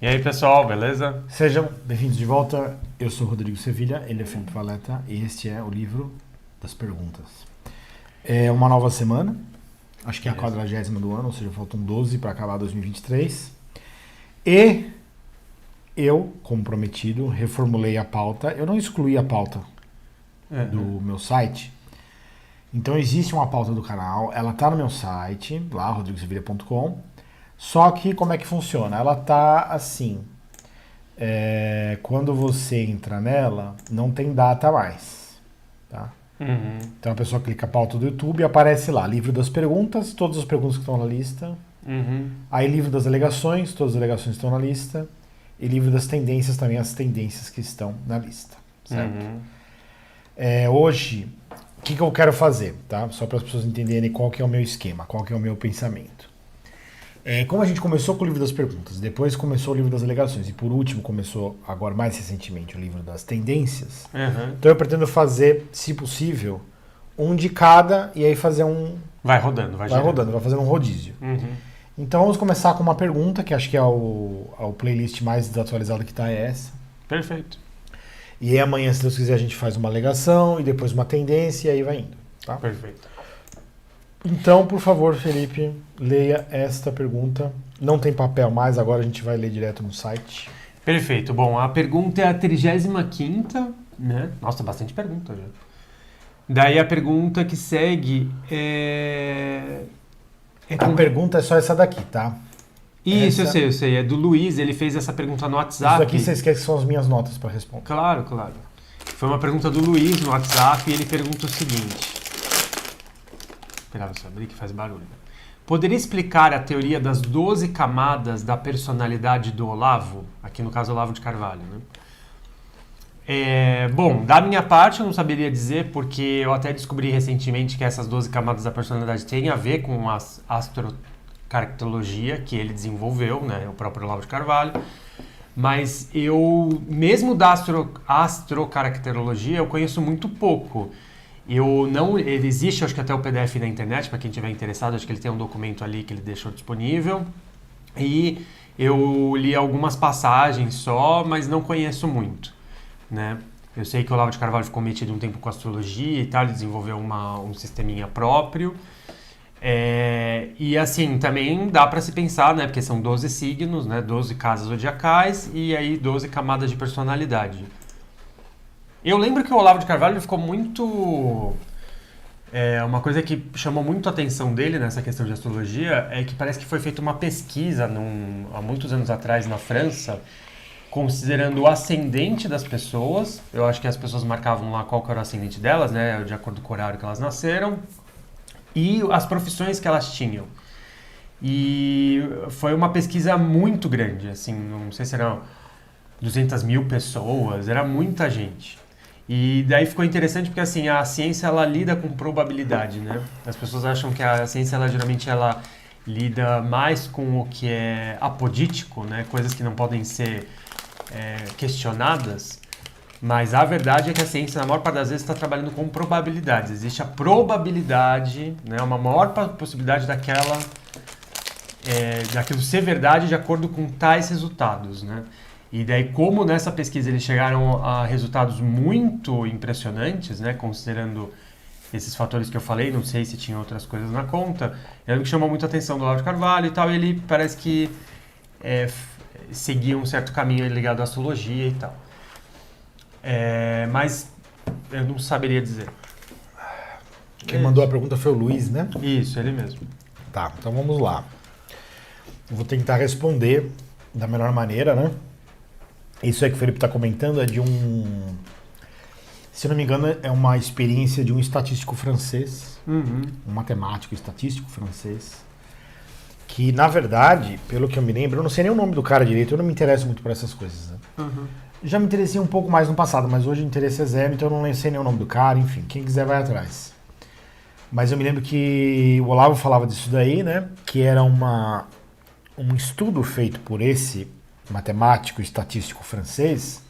E aí, pessoal, beleza? Sejam bem-vindos de volta. Eu sou Rodrigo Sevilha, ele é Felipe Valeta e este é o livro das perguntas. É uma nova semana, acho que é a 40ª do ano, ou seja, faltam 12 para acabar 2023. E eu, como prometido, reformulei a pauta. Eu não excluí a pauta do meu site. Então existe uma pauta do canal, ela está no meu site, lá, rodrigosevilha.com. Só que como é que funciona? Ela tá assim, quando você entra nela, não tem data mais, tá? Então a pessoa clica a pauta do YouTube e aparece lá, livro das perguntas, todas as perguntas que estão na lista. Aí livro das alegações, todas as alegações estão na lista. E livro das tendências, também as tendências que estão na lista, certo? Hoje, o que eu quero fazer, tá? Só para as pessoas entenderem qual que é o meu esquema, qual que é o meu pensamento. Como a gente começou com o livro das perguntas, depois começou o livro das alegações e por último começou, agora mais recentemente, o livro das tendências, então eu pretendo fazer, se possível, um de cada e aí fazer um... Vai rodando, vai fazendo um rodízio. Então vamos começar com uma pergunta, que acho que é o playlist mais desatualizado que está é essa. Perfeito. E aí amanhã, se Deus quiser, a gente faz uma alegação e depois uma tendência e aí vai indo, tá? Perfeito. Então, por favor, Felipe, leia esta pergunta. Não tem papel mais, agora a gente vai ler direto no site. Perfeito. Bom, a pergunta é a 35ª, né? Nossa, bastante pergunta já. Daí a pergunta que segue A pergunta é só essa daqui, tá? Isso, eu sei. É do Luiz, ele fez essa pergunta no WhatsApp. Isso aqui você esquece que são as minhas notas para responder. Claro. Foi uma pergunta do Luiz no WhatsApp e ele pergunta o seguinte... Esperar você abrir que faz barulho. Poderia explicar a teoria das 12 camadas da personalidade do Olavo? Aqui no caso, Olavo de Carvalho, né? Bom, da minha parte eu não saberia dizer, porque eu até descobri recentemente que essas 12 camadas da personalidade têm a ver com a astrocaracterologia que ele desenvolveu, né? O próprio Olavo de Carvalho. Mas eu, mesmo da astrocaracterologia, eu conheço muito pouco. Ele existe, acho que até o PDF na internet, para quem estiver interessado, acho que ele tem um documento ali que ele deixou disponível. E eu li algumas passagens só, mas não conheço muito, né? Eu sei que o Olavo de Carvalho ficou metido um tempo com astrologia e tal, ele desenvolveu um sisteminha próprio. E assim, também dá para se pensar, né? Porque são 12 signos, né? 12 casas zodiacais e aí 12 camadas de personalidade. Eu lembro que o Olavo de Carvalho ficou muito... uma coisa que chamou muito a atenção dele nessa questão de astrologia é que parece que foi feita uma pesquisa há muitos anos atrás na França, considerando o ascendente das pessoas. Eu acho que as pessoas marcavam lá qual que era o ascendente delas, né, de acordo com o horário que elas nasceram, e as profissões que elas tinham. E foi uma pesquisa muito grande, assim, não sei se eram 200 mil pessoas, era muita gente. E daí ficou interessante porque assim, a ciência ela lida com probabilidade, né? As pessoas acham que a ciência geralmente lida mais com o que é apodítico, né? Coisas que não podem ser questionadas. Mas a verdade é que a ciência, na maior parte das vezes, está trabalhando com probabilidades. Existe a probabilidade, né? Uma maior possibilidade daquilo ser verdade de acordo com tais resultados, né? E daí, como nessa pesquisa eles chegaram a resultados muito impressionantes, né, considerando esses fatores que eu falei, não sei se tinha outras coisas na conta, é o que chamou muito a atenção do Olavo de Carvalho e tal, e ele parece que seguia um certo caminho ligado à astrologia e tal. Mas eu não saberia dizer. Quem mandou a pergunta foi o Luiz, né? Isso, ele mesmo. Tá, então vamos lá. Eu vou tentar responder da melhor maneira, né? Isso aí que o Felipe está comentando é se não me engano, é uma experiência de um estatístico francês, um matemático estatístico francês, que, na verdade, pelo que eu me lembro, eu não sei nem o nome do cara direito, eu não me interesso muito por essas coisas, né? Já me interessei um pouco mais no passado, mas hoje o interesse é zero, então eu não sei nem o nome do cara, enfim, quem quiser vai atrás. Mas eu me lembro que o Olavo falava disso daí, né? Que era um estudo feito por esse matemático estatístico francês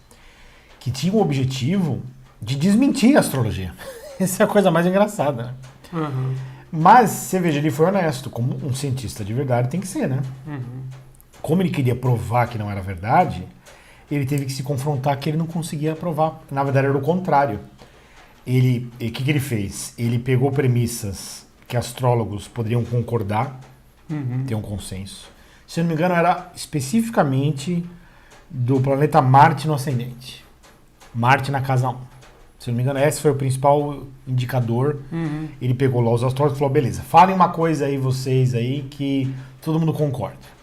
que tinha o objetivo de desmentir a astrologia. Essa é a coisa mais engraçada, né? Mas, você veja, ele foi honesto, como um cientista de verdade tem que ser, né? como ele queria provar que não era verdade, ele teve que se confrontar que ele não conseguia provar. Na verdade, era o contrário. O que ele fez? Ele pegou premissas que astrólogos poderiam concordar, ter um consenso. Se eu não me engano, era especificamente do planeta Marte no ascendente. Marte na casa 1. Se eu não me engano, esse foi o principal indicador. Ele pegou lá os astrólogos e falou, beleza, falem uma coisa aí, vocês aí, que todo mundo concorda.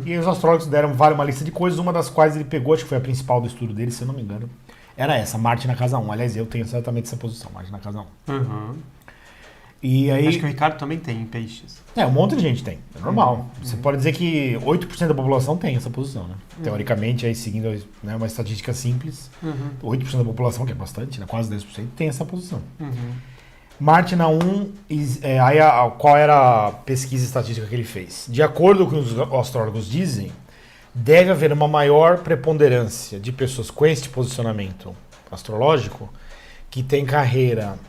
E aí os astrólogos deram uma lista de coisas, uma das quais ele pegou, acho que foi a principal do estudo dele, se eu não me engano, era essa, Marte na casa 1. Aliás, eu tenho exatamente essa posição, Marte na casa 1. E aí, acho que o Ricardo também tem em peixes. Um monte de gente tem, é normal. Você pode dizer que 8% da população tem essa posição, né? Teoricamente, aí seguindo, né, uma estatística simples, 8% da população, que é bastante, né, quase 10%, tem essa posição. Marte na 1, qual era a pesquisa estatística que ele fez? De acordo com os astrólogos dizem, deve haver uma maior preponderância de pessoas com este posicionamento astrológico que tem carreira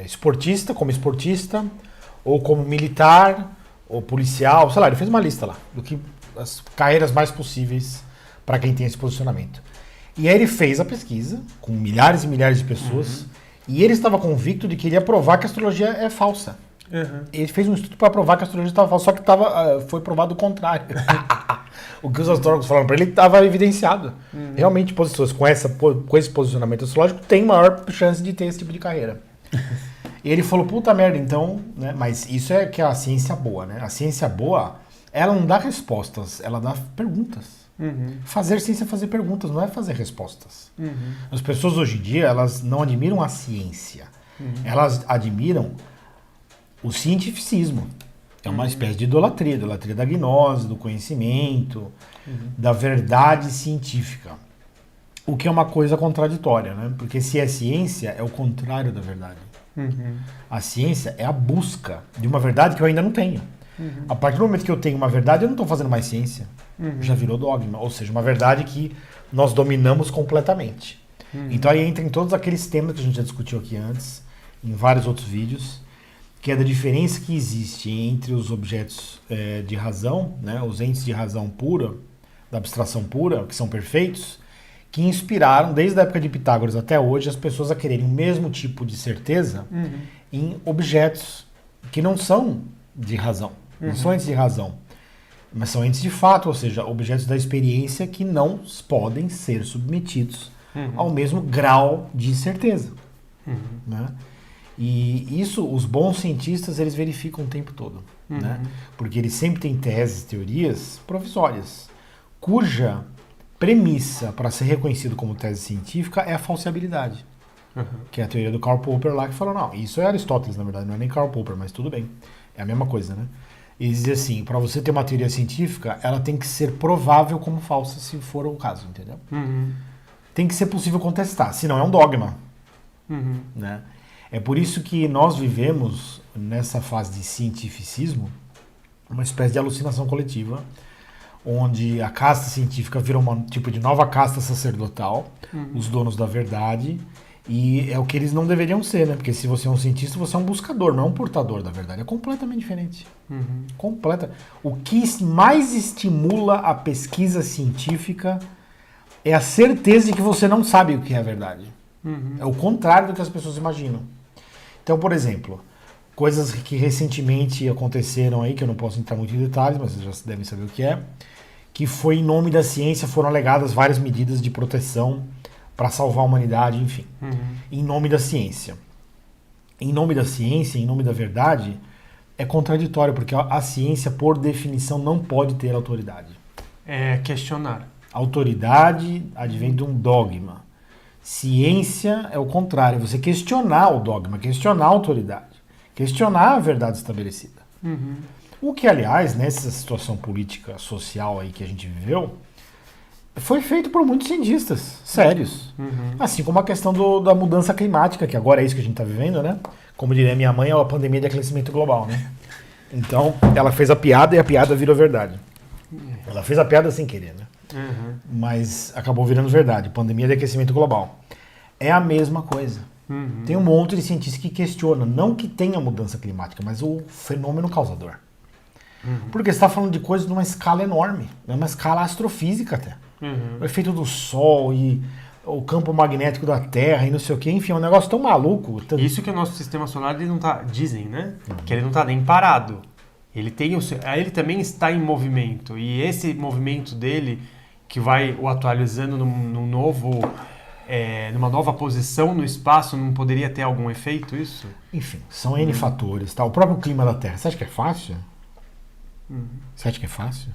esportista, como esportista, ou como militar, ou policial, sei lá, ele fez uma lista lá, do que as carreiras mais possíveis para quem tem esse posicionamento. E aí ele fez a pesquisa, com milhares e milhares de pessoas, e ele estava convicto de que ele ia provar que a astrologia é falsa. Ele fez um estudo para provar que a astrologia estava falsa, só que foi provado o contrário. O que os astrólogos falaram para ele estava evidenciado. Realmente, pessoas com esse posicionamento astrológico têm maior chance de ter esse tipo de carreira. E ele falou, puta merda, então, né? Mas isso é que é a ciência boa, né? A ciência boa, ela não dá respostas, ela dá perguntas. Fazer ciência é fazer perguntas, não é fazer respostas. As pessoas hoje em dia, elas não admiram a ciência. Elas admiram o cientificismo. É uma espécie de idolatria da gnose, do conhecimento, da verdade científica. O que é uma coisa contraditória, né? Porque se é ciência, é o contrário da verdade. A ciência é a busca de uma verdade que eu ainda não tenho. A partir do momento que eu tenho uma verdade, eu não estou fazendo mais ciência. Já virou dogma. Ou seja, uma verdade que nós dominamos completamente. Então aí entra em todos aqueles temas que a gente já discutiu aqui antes, em vários outros vídeos, que é da diferença que existe entre os objetos de razão, né, os entes de razão pura, da abstração pura, que são perfeitos, que inspiraram, desde a época de Pitágoras até hoje, as pessoas a quererem o mesmo tipo de certeza em objetos que não são de razão, não são entes de razão, mas são entes de fato, ou seja, objetos da experiência que não podem ser submetidos ao mesmo grau de certeza. Né? E isso, os bons cientistas, eles verificam o tempo todo, né? Porque eles sempre têm teses, teorias provisórias, cuja premissa para ser reconhecido como tese científica é a falseabilidade, que é a teoria do Karl Popper lá, que falou, não, isso é Aristóteles, na verdade, não é nem Karl Popper, mas tudo bem, é a mesma coisa, né? Eles dizem assim, para você ter uma teoria científica, ela tem que ser provável como falsa, se for o caso, entendeu? Tem que ser possível contestar, senão é um dogma, né? É por isso que nós vivemos, nessa fase de cientificismo, uma espécie de alucinação coletiva, onde a casta científica vira um tipo de nova casta sacerdotal, os donos da verdade, e é o que eles não deveriam ser, né? Porque se você é um cientista, você é um buscador, não é um portador da verdade. É completamente diferente. O que mais estimula a pesquisa científica é a certeza de que você não sabe o que é a verdade. É o contrário do que as pessoas imaginam. Então, por exemplo, coisas que recentemente aconteceram aí, que eu não posso entrar muito em detalhes, mas vocês já devem saber o que foi em nome da ciência, foram alegadas várias medidas de proteção para salvar a humanidade, enfim. Em nome da ciência. Em nome da ciência, em nome da verdade, é contraditório, porque a ciência, por definição, não pode ter autoridade. É questionar. Autoridade advém de um dogma. Ciência é o contrário, você questionar o dogma, questionar a autoridade, questionar a verdade estabelecida. O que, aliás, nessa situação política social aí que a gente viveu, foi feito por muitos cientistas sérios. Assim como a questão da mudança climática, que agora é isso que a gente está vivendo, né? Como diria minha mãe, é a pandemia de aquecimento global, né? Então, ela fez a piada e a piada virou verdade. Ela fez a piada sem querer, né? Mas acabou virando verdade. Pandemia de aquecimento global. É a mesma coisa. Tem um monte de cientistas que questionam, não que tenha mudança climática, mas o fenômeno causador. Porque você está falando de coisas numa escala enorme, numa escala astrofísica até. O efeito do Sol e o campo magnético da Terra e não sei o que, enfim, é um negócio tão maluco. Isso que o nosso sistema solar, ele não tá, dizem, né? Que ele não está nem parado. Ele também está em movimento. E esse movimento dele, que vai o atualizando numa nova posição no espaço, não poderia ter algum efeito isso? Enfim, são N fatores. Tá? O próprio clima da Terra, você acha que é fácil? Você acha que é fácil?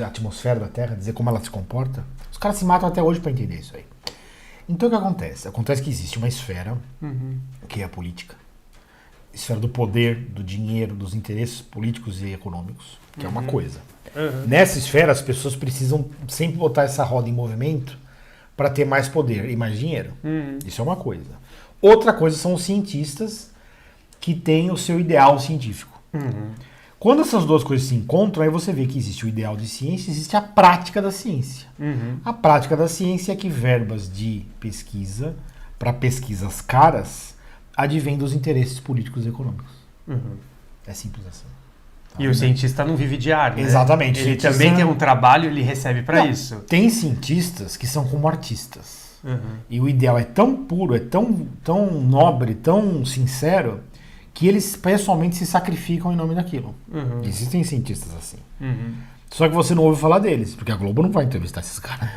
A atmosfera da Terra, dizer como ela se comporta? Os caras se matam até hoje para entender isso aí. Então o que acontece? Acontece que existe uma esfera, que é a política. Esfera do poder, do dinheiro, dos interesses políticos e econômicos, que é uma coisa. Nessa esfera, as pessoas precisam sempre botar essa roda em movimento para ter mais poder e mais dinheiro. Isso é uma coisa. Outra coisa são os cientistas que têm o seu ideal científico. Quando essas duas coisas se encontram, aí você vê que existe o ideal de ciência, existe a prática da ciência. A prática da ciência é que verbas de pesquisa, para pesquisas caras, advêm dos interesses políticos e econômicos. É simples assim. E o cientista não vive de ar, né? Exatamente. Ele também tem um trabalho, ele recebe para isso. Tem cientistas que são como artistas. E o ideal é tão puro, é tão nobre, tão sincero, que eles pessoalmente se sacrificam em nome daquilo. Existem cientistas assim. Só que você não ouve falar deles, porque a Globo não vai entrevistar esses caras.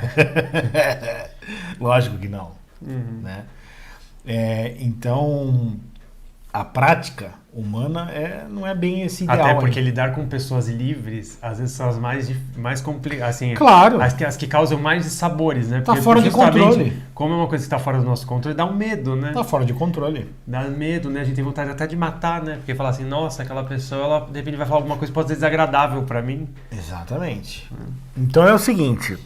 Lógico que não. Né? Então, a prática humana não é bem esse ideal. Até porque lidar com pessoas livres, às vezes são as mais complicadas. Assim, claro. As que causam mais dissabores, né? Tá fora de controle. Como é uma coisa que está fora do nosso controle, dá um medo, né? Tá fora de controle. Dá medo, né? A gente tem vontade até de matar, né? Porque falar assim, nossa, aquela pessoa, ela de repente vai falar alguma coisa que pode ser desagradável para mim. Exatamente. Então é o seguinte,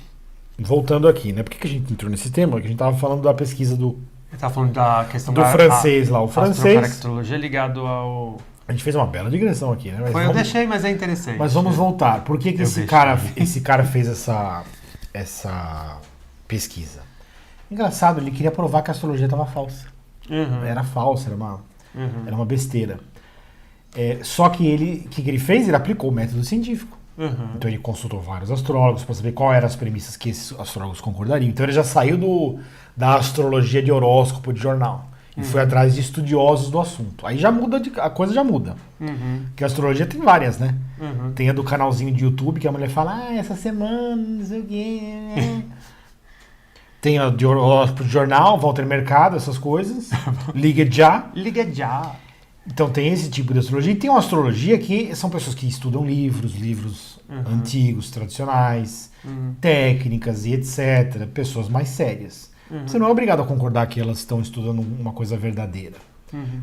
voltando aqui, né? Por que a gente entrou nesse tema? Porque a gente tava falando da pesquisa do... Você tá falando da questão do francês lá, o francês. Astrocaracterologia ligado ao... A gente fez uma bela digressão aqui, né? Eu deixei, mas é interessante. Mas vamos voltar. Por que esse cara fez essa pesquisa? Engraçado, ele queria provar que a astrologia estava falsa. Era falsa, era uma besteira. Só que o que ele fez? Ele aplicou o método científico. Então ele consultou vários astrólogos para saber quais eram as premissas que esses astrólogos concordariam. Então ele já saiu da astrologia de horóscopo de jornal e foi atrás de estudiosos do assunto. Aí já muda, a coisa já muda. Porque a astrologia tem várias, né? Tem a do canalzinho de YouTube que a mulher fala, essa semana, não sei o quê. Tem a de horóscopo de jornal, Walter Mercado, essas coisas. Liga já. Então tem esse tipo de astrologia. E tem uma astrologia que são pessoas que estudam livros antigos, tradicionais, técnicas e etc. Pessoas mais sérias. Você não é obrigado a concordar que elas estão estudando uma coisa verdadeira.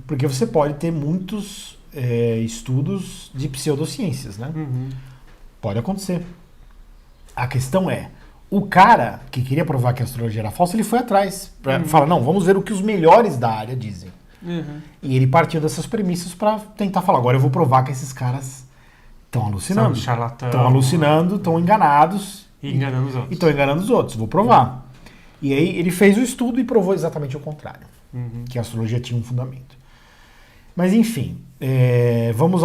Porque você pode ter muitos estudos de pseudociências, né? Pode acontecer. A questão é, o cara que queria provar que a astrologia era falsa, ele foi atrás. Fala, não, vamos ver o que os melhores da área dizem. E ele partiu dessas premissas para tentar falar, agora eu vou provar que esses caras estão alucinando. Estão alucinando, estão enganados. E enganando os outros. E estão enganando os outros, vou provar. E aí ele fez o estudo e provou exatamente o contrário. Que a astrologia tinha um fundamento. Mas enfim, vamos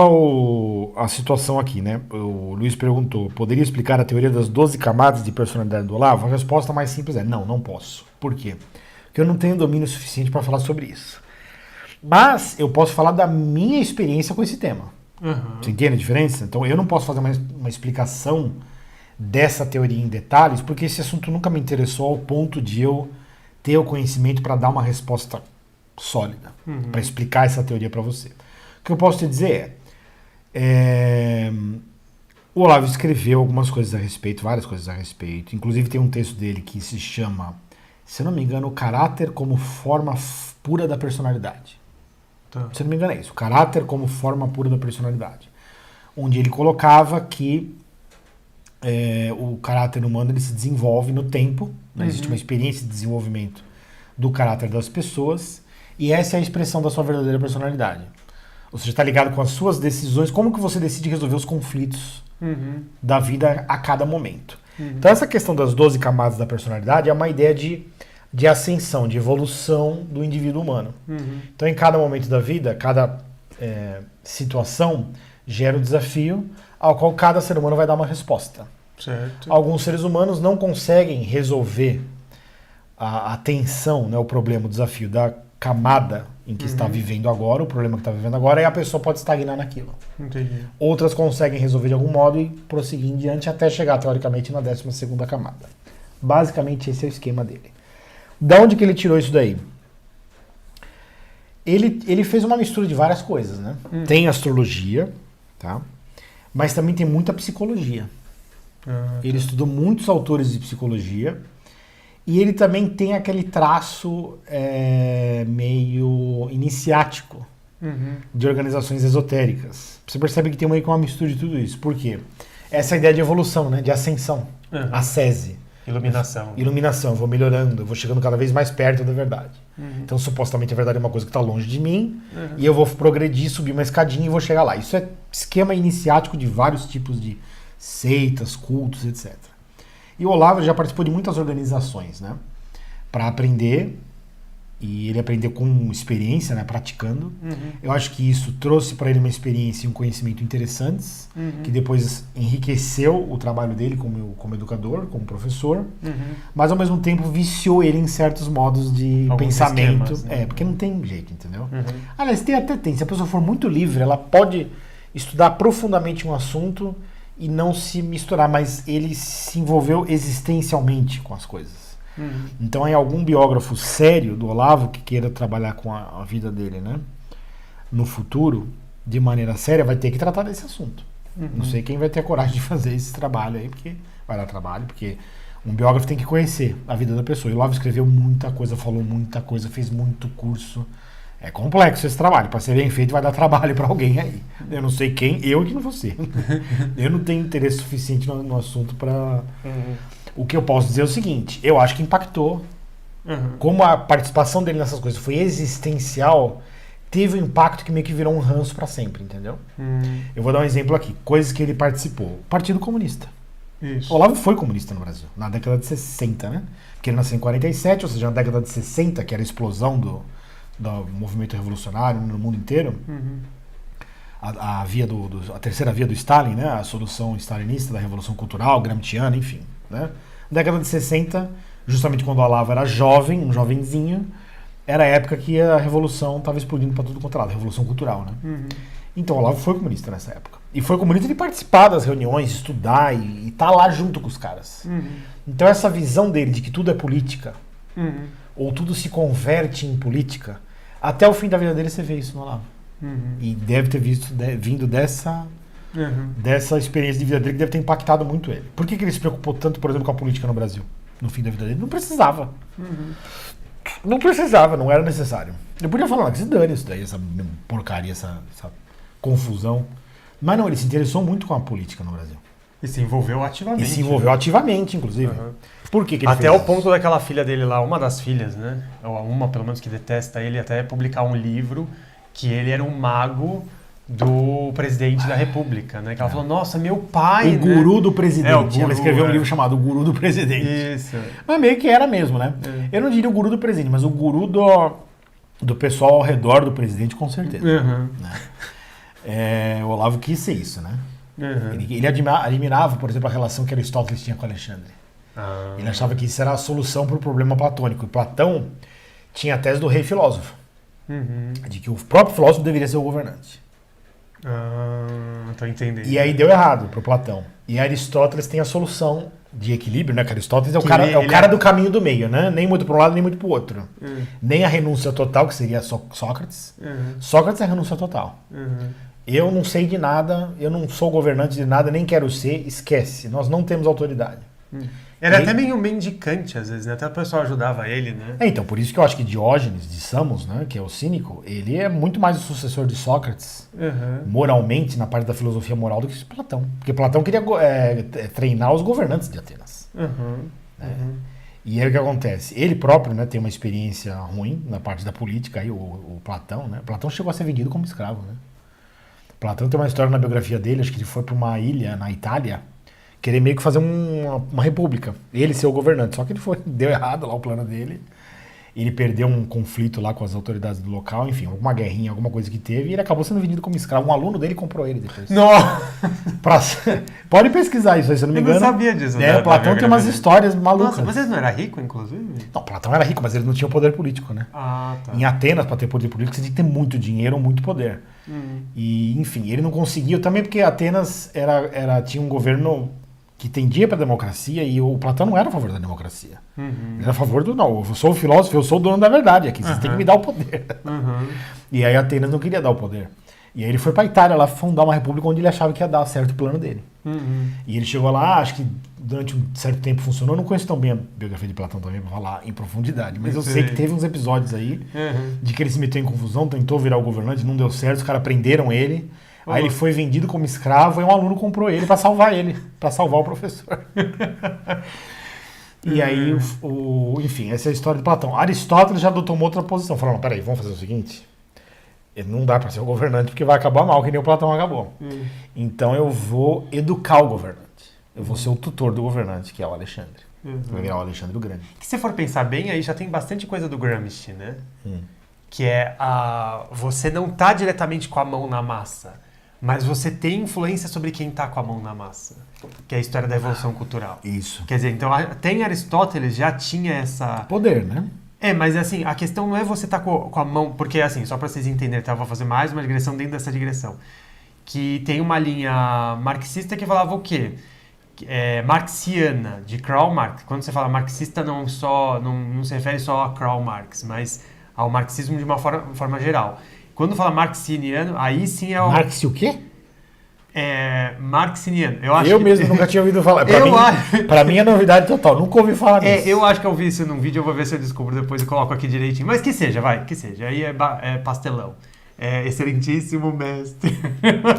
à situação aqui, né? O Luiz perguntou, poderia explicar a teoria das 12 camadas de personalidade do Olavo? A resposta mais simples é, não posso. Por quê? Porque eu não tenho domínio suficiente para falar sobre isso. Mas eu posso falar da minha experiência com esse tema. Você entende a diferença? Então eu não posso fazer uma explicação dessa teoria em detalhes, porque esse assunto nunca me interessou ao ponto de eu ter o conhecimento para dar uma resposta sólida, para explicar essa teoria para você. O que eu posso te dizer o Olavo escreveu algumas coisas a respeito, várias coisas a respeito, inclusive tem um texto dele que se chama, se eu não me engano, o caráter como forma pura da personalidade. Se eu não me engano é isso, o caráter como forma pura da personalidade, onde ele colocava que o caráter humano ele se desenvolve no tempo, né? Existe uma experiência de desenvolvimento do caráter das pessoas e essa é a expressão da sua verdadeira personalidade. Ou seja, está ligado com as suas decisões, como que você decide resolver os conflitos da vida a cada momento. Então essa questão das 12 camadas da personalidade é uma ideia de ascensão, de evolução do indivíduo humano. Então em cada momento da vida, cada situação gera o desafio ao qual cada ser humano vai dar uma resposta. Certo. Alguns seres humanos não conseguem resolver a tensão, né, o problema, o desafio da camada em que está vivendo agora, o problema que está vivendo agora, e a pessoa pode estagnar naquilo. Entendi. Outras conseguem resolver de algum modo e prosseguir em diante até chegar, teoricamente, na 12ª camada. Basicamente, esse é o esquema dele. Da onde que ele tirou isso daí? Ele fez uma mistura de várias coisas, né? Tem astrologia, tá? Mas também tem muita psicologia. Ele estudou muitos autores de psicologia e ele também tem aquele traço meio iniciático de organizações esotéricas. Você percebe que tem meio que uma mistura de tudo isso. Por quê? Essa ideia de evolução, né? De ascensão, ascese. Iluminação. Iluminação, eu vou melhorando, eu vou chegando cada vez mais perto da verdade. Então, supostamente, a verdade é uma coisa que está longe de mim, e eu vou progredir, subir uma escadinha e vou chegar lá. Isso é esquema iniciático de vários tipos de seitas, cultos, etc. E o Olavo já participou de muitas organizações, né? Para aprender, e ele aprendeu com experiência, né? Praticando. Eu acho que isso trouxe para ele uma experiência e um conhecimento interessantes, que depois enriqueceu o trabalho dele como educador, como professor, mas ao mesmo tempo viciou ele em certos modos de alguns pensamento. Esquemas, né? Porque não tem jeito, entendeu? Aliás, tem. Se a pessoa for muito livre, ela pode estudar profundamente um assunto e não se misturar, mas ele se envolveu existencialmente com as coisas. Então, é algum biógrafo sério do Olavo que queira trabalhar com a vida dele, né? No futuro, de maneira séria, vai ter que tratar desse assunto. Não sei quem vai ter a coragem de fazer esse trabalho aí, porque vai dar trabalho, porque um biógrafo tem que conhecer a vida da pessoa. E o Olavo escreveu muita coisa, falou muita coisa, fez muito curso. É complexo esse trabalho. Para ser bem feito, vai dar trabalho para alguém aí. Eu não sei quem, eu que não vou ser. Eu não tenho interesse suficiente no assunto para... O que eu posso dizer é o seguinte, eu acho que impactou. Como a participação dele nessas coisas foi existencial, teve um impacto que meio que virou um ranço para sempre, entendeu? Eu vou dar um exemplo aqui. Coisas que ele participou. Partido Comunista. Isso. O Olavo foi comunista no Brasil, na década de 60, né? Porque ele nasceu em 47, ou seja, na década de 60, que era a explosão do movimento revolucionário no mundo inteiro. A terceira via do Stalin, né? A solução stalinista da Revolução Cultural, Gramsciana, enfim. Né? Na década de 60, justamente quando o Olavo era jovem, um jovenzinho, era a época que a revolução estava explodindo para tudo quanto é lado, a Revolução Cultural. Né? Então o Olavo foi comunista nessa época. E foi comunista de participar das reuniões, estudar e estar lá junto com os caras. Então essa visão dele de que tudo é política, ou tudo se converte em política, até o fim da vida dele você vê isso no Olavo. E deve ter vindo dessa experiência de vida dele, que deve ter impactado muito ele. Por que ele se preocupou tanto, por exemplo, com a política no Brasil? No fim da vida dele? Não precisava. Não precisava, não era necessário. Eu podia falar, que se dane isso daí, essa porcaria, essa confusão. Mas não, ele se interessou muito com a política no Brasil. E se envolveu ativamente. E se envolveu ativamente, inclusive. Por que ele até fez o isso? ponto daquela filha dele lá, uma das filhas, né? Ou uma, pelo menos, que detesta ele, até publicar um livro que ele era um mago do presidente da República, né? Que ela falou, nossa, meu pai, o guru do presidente. O guru, ela escreveu um livro chamado O Guru do Presidente. Isso. Mas meio que era mesmo, né? Eu não diria o guru do presidente, mas o guru do pessoal ao redor do presidente, com certeza. Né? O Olavo quis ser isso, né? Ele admirava, por exemplo, a relação que Aristóteles tinha com Alexandre. Ele achava que isso era a solução para o problema platônico. E Platão tinha a tese do rei filósofo. De que o próprio filósofo deveria ser o governante. Tô entendendo. E aí deu errado pro Platão. E Aristóteles tem a solução de equilíbrio, né? Que Aristóteles é o cara do caminho do meio, né? Nem muito para um lado, nem muito para o outro. Nem a renúncia total, que seria Sócrates. Sócrates é a renúncia total. Eu não sei de nada, eu não sou governante de nada, nem quero ser, esquece. Nós não temos autoridade. Era até meio mendicante, às vezes, né? Até o pessoal ajudava ele, né? Então, por isso que eu acho que Diógenes de Samos, né, que é o cínico, ele é muito mais o sucessor de Sócrates, moralmente, na parte da filosofia moral, do que Platão. Porque Platão queria treinar os governantes de Atenas. E aí o que acontece? Ele próprio, né, tem uma experiência ruim na parte da política, aí, o Platão, né? Platão chegou a ser vendido como escravo, né? Platão tem uma história na biografia dele, acho que ele foi para uma ilha na Itália, querer meio que fazer uma república. Ele ser o governante. Só que deu errado lá o plano dele. ele perdeu um conflito lá com as autoridades do local, enfim, alguma guerrinha, alguma coisa que teve, e ele acabou sendo vendido como escravo. Um aluno dele comprou ele depois. Pode pesquisar isso aí, se eu não me engano. Eu não sabia disso. Platão tem umas histórias malucas. Nossa, mas ele não era rico, inclusive? Não, Platão era rico, mas ele não tinha poder político, né? Ah, tá. Em Atenas, para ter poder político, você tinha que ter muito dinheiro ou muito poder. E, enfim, ele não conseguiu, também porque Atenas tinha um governo que tendia para a democracia, e o Platão não era a favor da democracia. Ele era a favor do, não, eu sou o filósofo, eu sou o dono da verdade aqui, vocês têm que me dar o poder. E aí Atenas não queria dar o poder. E aí ele foi para a Itália lá fundar uma república onde ele achava que ia dar certo o plano dele. E ele chegou lá, acho que durante um certo tempo funcionou. Eu não conheço tão bem a biografia de Platão também para falar em profundidade, mas eu sei que teve uns episódios aí de que ele se meteu em confusão, tentou virar o governante, não deu certo, os caras prenderam ele. Aí ele foi vendido como escravo e um aluno comprou ele, para salvar o professor. E aí, enfim, essa é a história de Platão. Aristóteles já adotou uma outra posição, falando, peraí, vamos fazer o seguinte, ele não dá para ser o governante porque vai acabar mal, que nem o Platão acabou. Então eu vou educar o governante. Eu vou ser o tutor do governante, que é o Alexandre. Vai virar o Alexandre o Grande. Que se for pensar bem, aí já tem bastante coisa do Gramsci, né? Que é você não tá diretamente com a mão na massa, mas você tem influência sobre quem tá com a mão na massa. Que é a história da evolução cultural. Isso. Quer dizer, então até em Aristóteles já tinha essa... Poder, né? Mas assim, a questão não é você estar com a mão... Porque assim, só para vocês entenderem, tá? Eu vou fazer mais uma digressão dentro dessa digressão. Que tem uma linha marxista que falava o quê? Marxiana, de Karl Marx. Quando você fala marxista, não se refere só a Karl Marx, mas ao marxismo de uma forma geral. Quando fala marxiniano, aí sim é o... Marx o quê? Marxiniano. Eu mesmo nunca tinha ouvido falar. Pra mim é novidade total, nunca ouvi falar disso. Eu acho que eu vi isso num vídeo, eu vou ver se eu descubro depois e coloco aqui direitinho. Mas que seja, que seja. Aí é pastelão. Excelentíssimo mestre.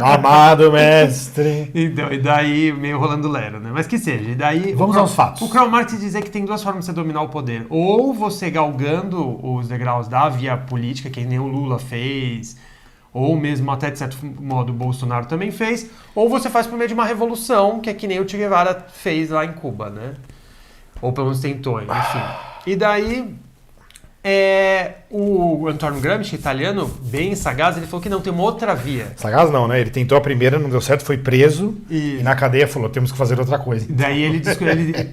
Amado mestre. Então, e daí meio rolando lero, né? Mas que seja. E daí, vamos aos fatos. O Karl Marx dizer que tem duas formas de você dominar o poder. Ou você galgando os degraus da via política, que nem o Lula fez, ou mesmo até de certo modo o Bolsonaro também fez, ou você faz por meio de uma revolução, que é que nem o Che Guevara fez lá em Cuba, né? Ou pelo menos tentou, enfim. E daí... o Antonio Gramsci, italiano, bem sagaz, ele falou que não, tem uma outra via. Sagaz não, né? Ele tentou a primeira, não deu certo, foi preso e na cadeia falou, temos que fazer outra coisa. Daí ele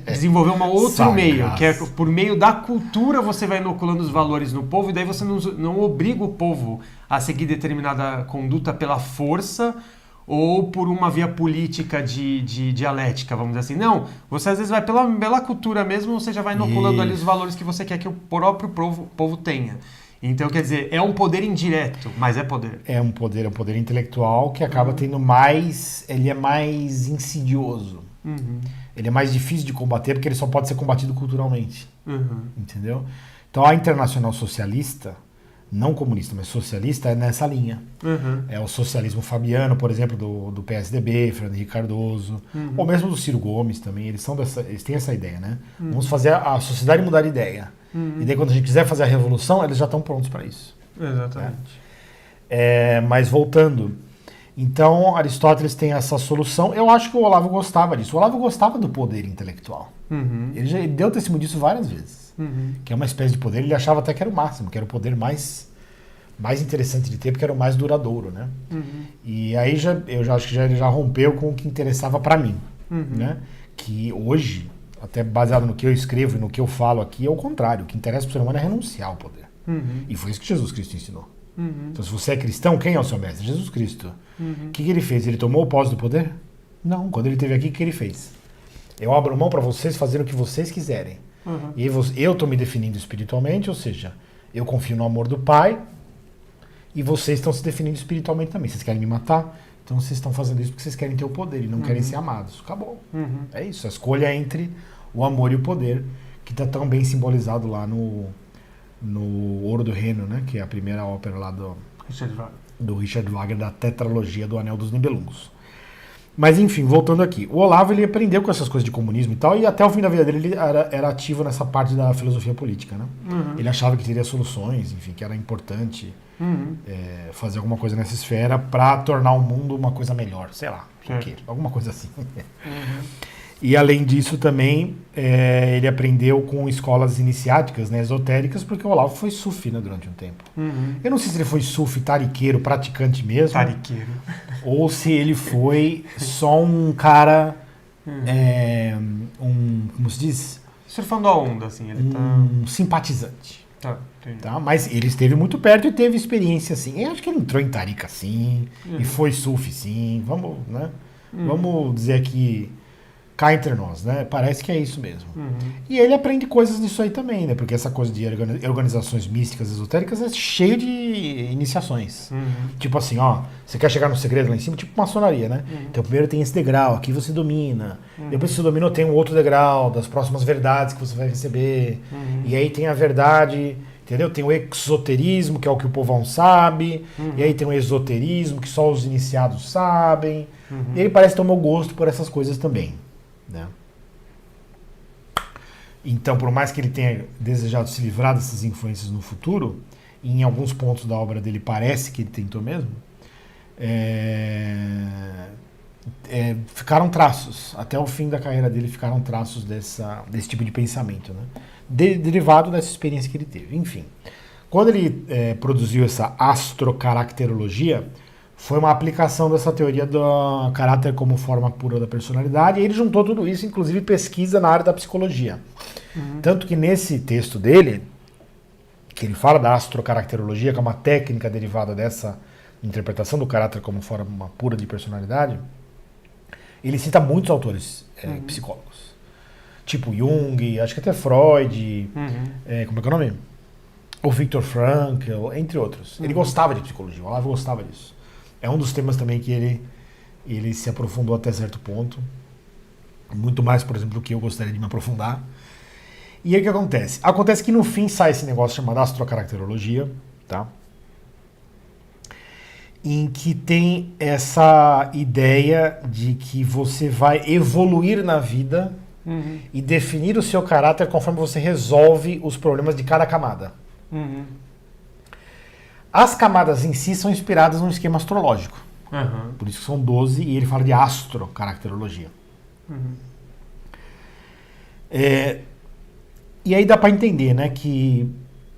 desenvolveu um outro meio, que é por meio da cultura você vai inoculando os valores no povo, e daí você não obriga o povo a seguir determinada conduta pela força ou por uma via política de dialética, vamos dizer assim. Não, você às vezes vai pela cultura mesmo, você já vai inoculando ali os valores que você quer que o próprio povo tenha. Então, quer dizer, é um poder indireto, mas é poder. É um poder intelectual que acaba tendo mais... Ele é mais insidioso. Ele é mais difícil de combater porque ele só pode ser combatido culturalmente. Entendeu? Então, a Internacional Socialista... não comunista, mas socialista, é nessa linha. É o socialismo fabiano, por exemplo, do PSDB, Fernando Henrique Cardoso, ou mesmo do Ciro Gomes também, eles têm essa ideia, né? Vamos fazer a sociedade mudar de ideia. E daí quando a gente quiser fazer a revolução, eles já estão prontos para isso. Exatamente. Mas voltando, então Aristóteles tem essa solução, eu acho que o Olavo gostava disso. O Olavo gostava do poder intelectual. Ele deu testemunho disso várias vezes. Que é uma espécie de poder, ele achava até que era o máximo, que era o poder mais interessante de ter, porque era o mais duradouro, né? E aí eu já acho que ele já rompeu com o que interessava para mim, né? Que hoje, até baseado no que eu escrevo e no que eu falo aqui, é o contrário. O que interessa para o ser humano é renunciar ao poder. E foi isso que Jesus Cristo ensinou. Então, se você é cristão, quem é o seu mestre? Jesus Cristo. O que ele fez? Ele tomou o posse do poder? Não. Quando ele esteve aqui, o que ele fez? Eu abro mão para vocês fazerem o que vocês quiserem. E eu estou me definindo espiritualmente, ou seja, eu confio no amor do Pai e vocês estão se definindo espiritualmente também. Vocês querem me matar? Então vocês estão fazendo isso porque vocês querem ter o poder e não querem ser amados. Acabou. É isso. A escolha é entre o amor e o poder, que está tão bem simbolizado lá no Ouro do Reino, né? Que é a primeira ópera lá do Richard Wagner, da tetralogia do Anel dos Nibelungos. Mas enfim, voltando aqui. O Olavo, ele aprendeu com essas coisas de comunismo e tal, e até o fim da vida dele ele era ativo nessa parte da filosofia política, né? Ele achava que teria soluções, enfim, que era importante fazer alguma coisa nessa esfera para tornar o mundo uma coisa melhor, sei lá, alguma coisa assim. E além disso também, ele aprendeu com escolas iniciáticas, né, esotéricas, porque o Olavo foi sufi, né, durante um tempo. Eu não sei se ele foi sufi, tariqueiro, praticante mesmo. Tariqueiro. Ou se ele foi só um cara, como se diz? Surfando a onda, assim, ele um simpatizante. Tá? Mas ele esteve muito perto e teve experiência, assim. Eu acho que ele entrou em tarica, sim, e foi sufi, sim. Vamos, né? Vamos dizer aqui, cá entre nós, né? Parece que é isso mesmo. E ele aprende coisas disso aí também, né? Porque essa coisa de organizações místicas, esotéricas, é cheio de iniciações. Tipo assim, ó, você quer chegar no segredo lá em cima, tipo maçonaria, né? Então primeiro tem esse degrau, aqui você domina. Depois que você dominou, tem um outro degrau das próximas verdades que você vai receber. E aí tem a verdade, entendeu? Tem o exoterismo, que é o que o povão sabe. E aí tem o esoterismo, que só os iniciados sabem. E ele parece ter o meu gosto por essas coisas também. Né? Então, por mais que ele tenha desejado se livrar dessas influências no futuro, e em alguns pontos da obra dele parece que ele tentou mesmo, ficaram traços, até o fim da carreira dele ficaram traços desse tipo de pensamento, né? Derivado dessa experiência que ele teve. Enfim, quando ele produziu essa astrocaracterologia, foi uma aplicação dessa teoria do caráter como forma pura da personalidade, e ele juntou tudo isso, inclusive pesquisa na área da psicologia. Tanto que nesse texto dele, que ele fala da astrocaracterologia, que é uma técnica derivada dessa interpretação do caráter como forma pura de personalidade, ele cita muitos autores psicólogos. Tipo Jung, acho que até Freud, como é que é o nome? O Viktor Frankl, entre outros. Ele gostava de psicologia, o Olavo gostava disso. É um dos temas também que ele se aprofundou até certo ponto. Muito mais, por exemplo, do que eu gostaria de me aprofundar. E aí o que acontece? Acontece que no fim sai esse negócio chamado astrocaracterologia, tá? Em que tem essa ideia de que você vai evoluir na vida e definir o seu caráter conforme você resolve os problemas de cada camada. As camadas em si são inspiradas num esquema astrológico. Por isso que são 12 e ele fala de astrocaracterologia. E aí dá para entender, né, que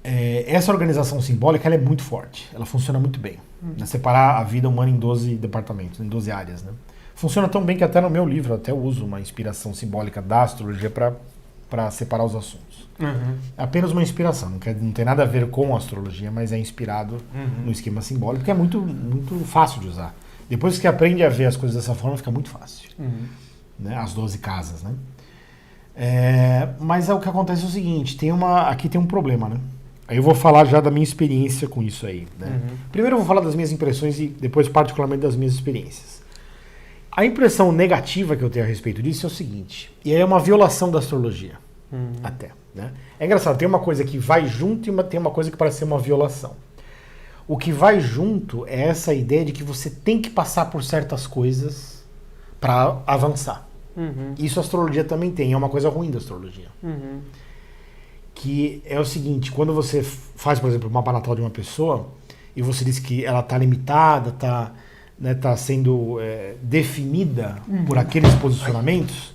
essa organização simbólica ela é muito forte. Ela funciona muito bem. Né, separar a vida humana em 12 departamentos, em 12 áreas. Né? Funciona tão bem que até no meu livro eu até uso uma inspiração simbólica da astrologia para separar os assuntos. É apenas uma inspiração, não tem nada a ver com a astrologia, mas é inspirado no esquema simbólico, que é muito, muito fácil de usar. Depois que aprende a ver as coisas dessa forma, fica muito fácil. Né? As 12 casas, né? Mas o que acontece é o seguinte, aqui tem um problema, né? Aí eu vou falar já da minha experiência com isso aí. Né? Primeiro eu vou falar das minhas impressões e depois particularmente das minhas experiências. A impressão negativa que eu tenho a respeito disso é o seguinte, e aí é uma violação da astrologia, até. Né? É engraçado, tem uma coisa que vai junto e tem uma coisa que parece ser uma violação. O que vai junto é essa ideia de que você tem que passar por certas coisas para avançar. Isso a astrologia também tem, é uma coisa ruim da astrologia. Que é o seguinte, quando você faz, por exemplo, o mapa natal de uma pessoa e você diz que ela está limitada, está sendo definida por aqueles posicionamentos,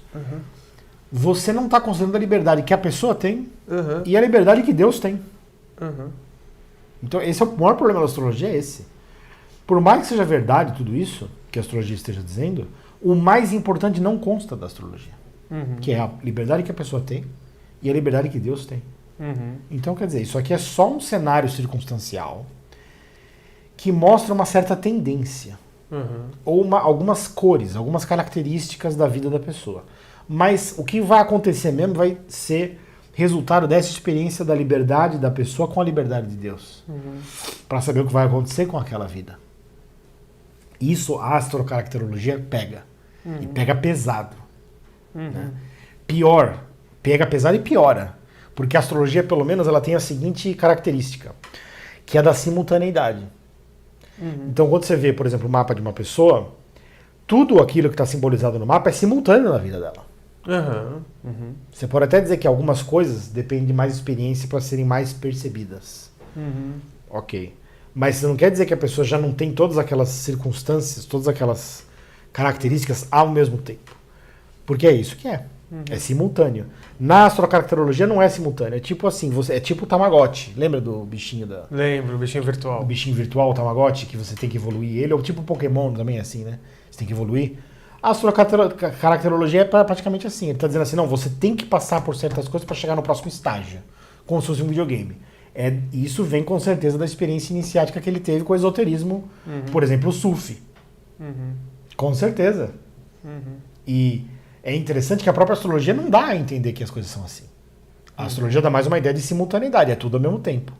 você não está considerando a liberdade que a pessoa tem e a liberdade que Deus tem. Então esse é o maior problema da astrologia, é esse. Por mais que seja verdade tudo isso que a astrologia esteja dizendo, o mais importante não consta da astrologia, que é a liberdade que a pessoa tem e a liberdade que Deus tem. Então, quer dizer, isso aqui é só um cenário circunstancial que mostra uma certa tendência, ou algumas cores, algumas características da vida da pessoa. Mas o que vai acontecer mesmo vai ser resultado dessa experiência da liberdade da pessoa com a liberdade de Deus, para saber o que vai acontecer com aquela vida. Isso a astrocaracterologia pega, e pega pesado. Né? Pior, pega pesado e piora. Porque a astrologia, pelo menos, ela tem a seguinte característica, que é da simultaneidade. Então, quando você vê, por exemplo, o mapa de uma pessoa, tudo aquilo que está simbolizado no mapa é simultâneo na vida dela. Você pode até dizer que algumas coisas dependem de mais experiência para serem mais percebidas. Ok. Mas isso não quer dizer que a pessoa já não tem todas aquelas circunstâncias, todas aquelas características ao mesmo tempo. Porque é isso que é. É simultâneo. Na astrocaracterologia não é simultâneo. É tipo assim, é tipo o Tamagotchi. Lembra do bichinho da... Lembro, o bichinho virtual. O bichinho virtual, o Tamagotchi, que você tem que evoluir ele. Ou tipo o Pokémon também é assim, né? Você tem que evoluir. A astrocaracterologia é praticamente assim. Ele tá dizendo assim, não, você tem que passar por certas coisas para chegar no próximo estágio. Como se fosse um videogame. Isso vem com certeza da experiência iniciática que ele teve com o esoterismo. Por exemplo, o Sufi. Com certeza. E é interessante que a própria astrologia não dá a entender que as coisas são assim. A astrologia dá mais uma ideia de simultaneidade, é tudo ao mesmo tempo.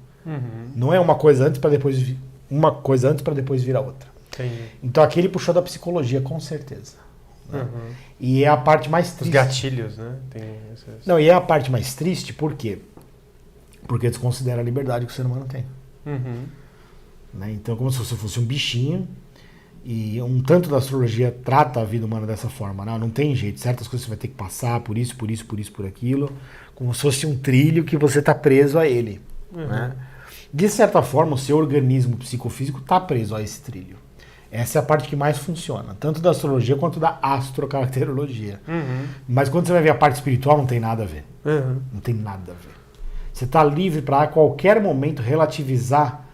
Não é uma coisa antes para depois vir a outra. Entendi. Então aqui ele puxou da psicologia, com certeza. Né? E é a parte mais triste. Os gatilhos, né? Não, e é a parte mais triste, por quê? Porque desconsidera a liberdade que o ser humano tem. Né? Então, como se você fosse um bichinho. E um tanto da astrologia trata a vida humana dessa forma. Não tem jeito. Certas coisas você vai ter que passar por isso, por aquilo. Como se fosse um trilho que você está preso a ele. Né? De certa forma, o seu organismo psicofísico está preso a esse trilho. Essa é a parte que mais funciona. Tanto da astrologia quanto da astrocaracterologia. Mas quando você vai ver a parte espiritual, não tem nada a ver. Não tem nada a ver. Você está livre para a qualquer momento relativizar,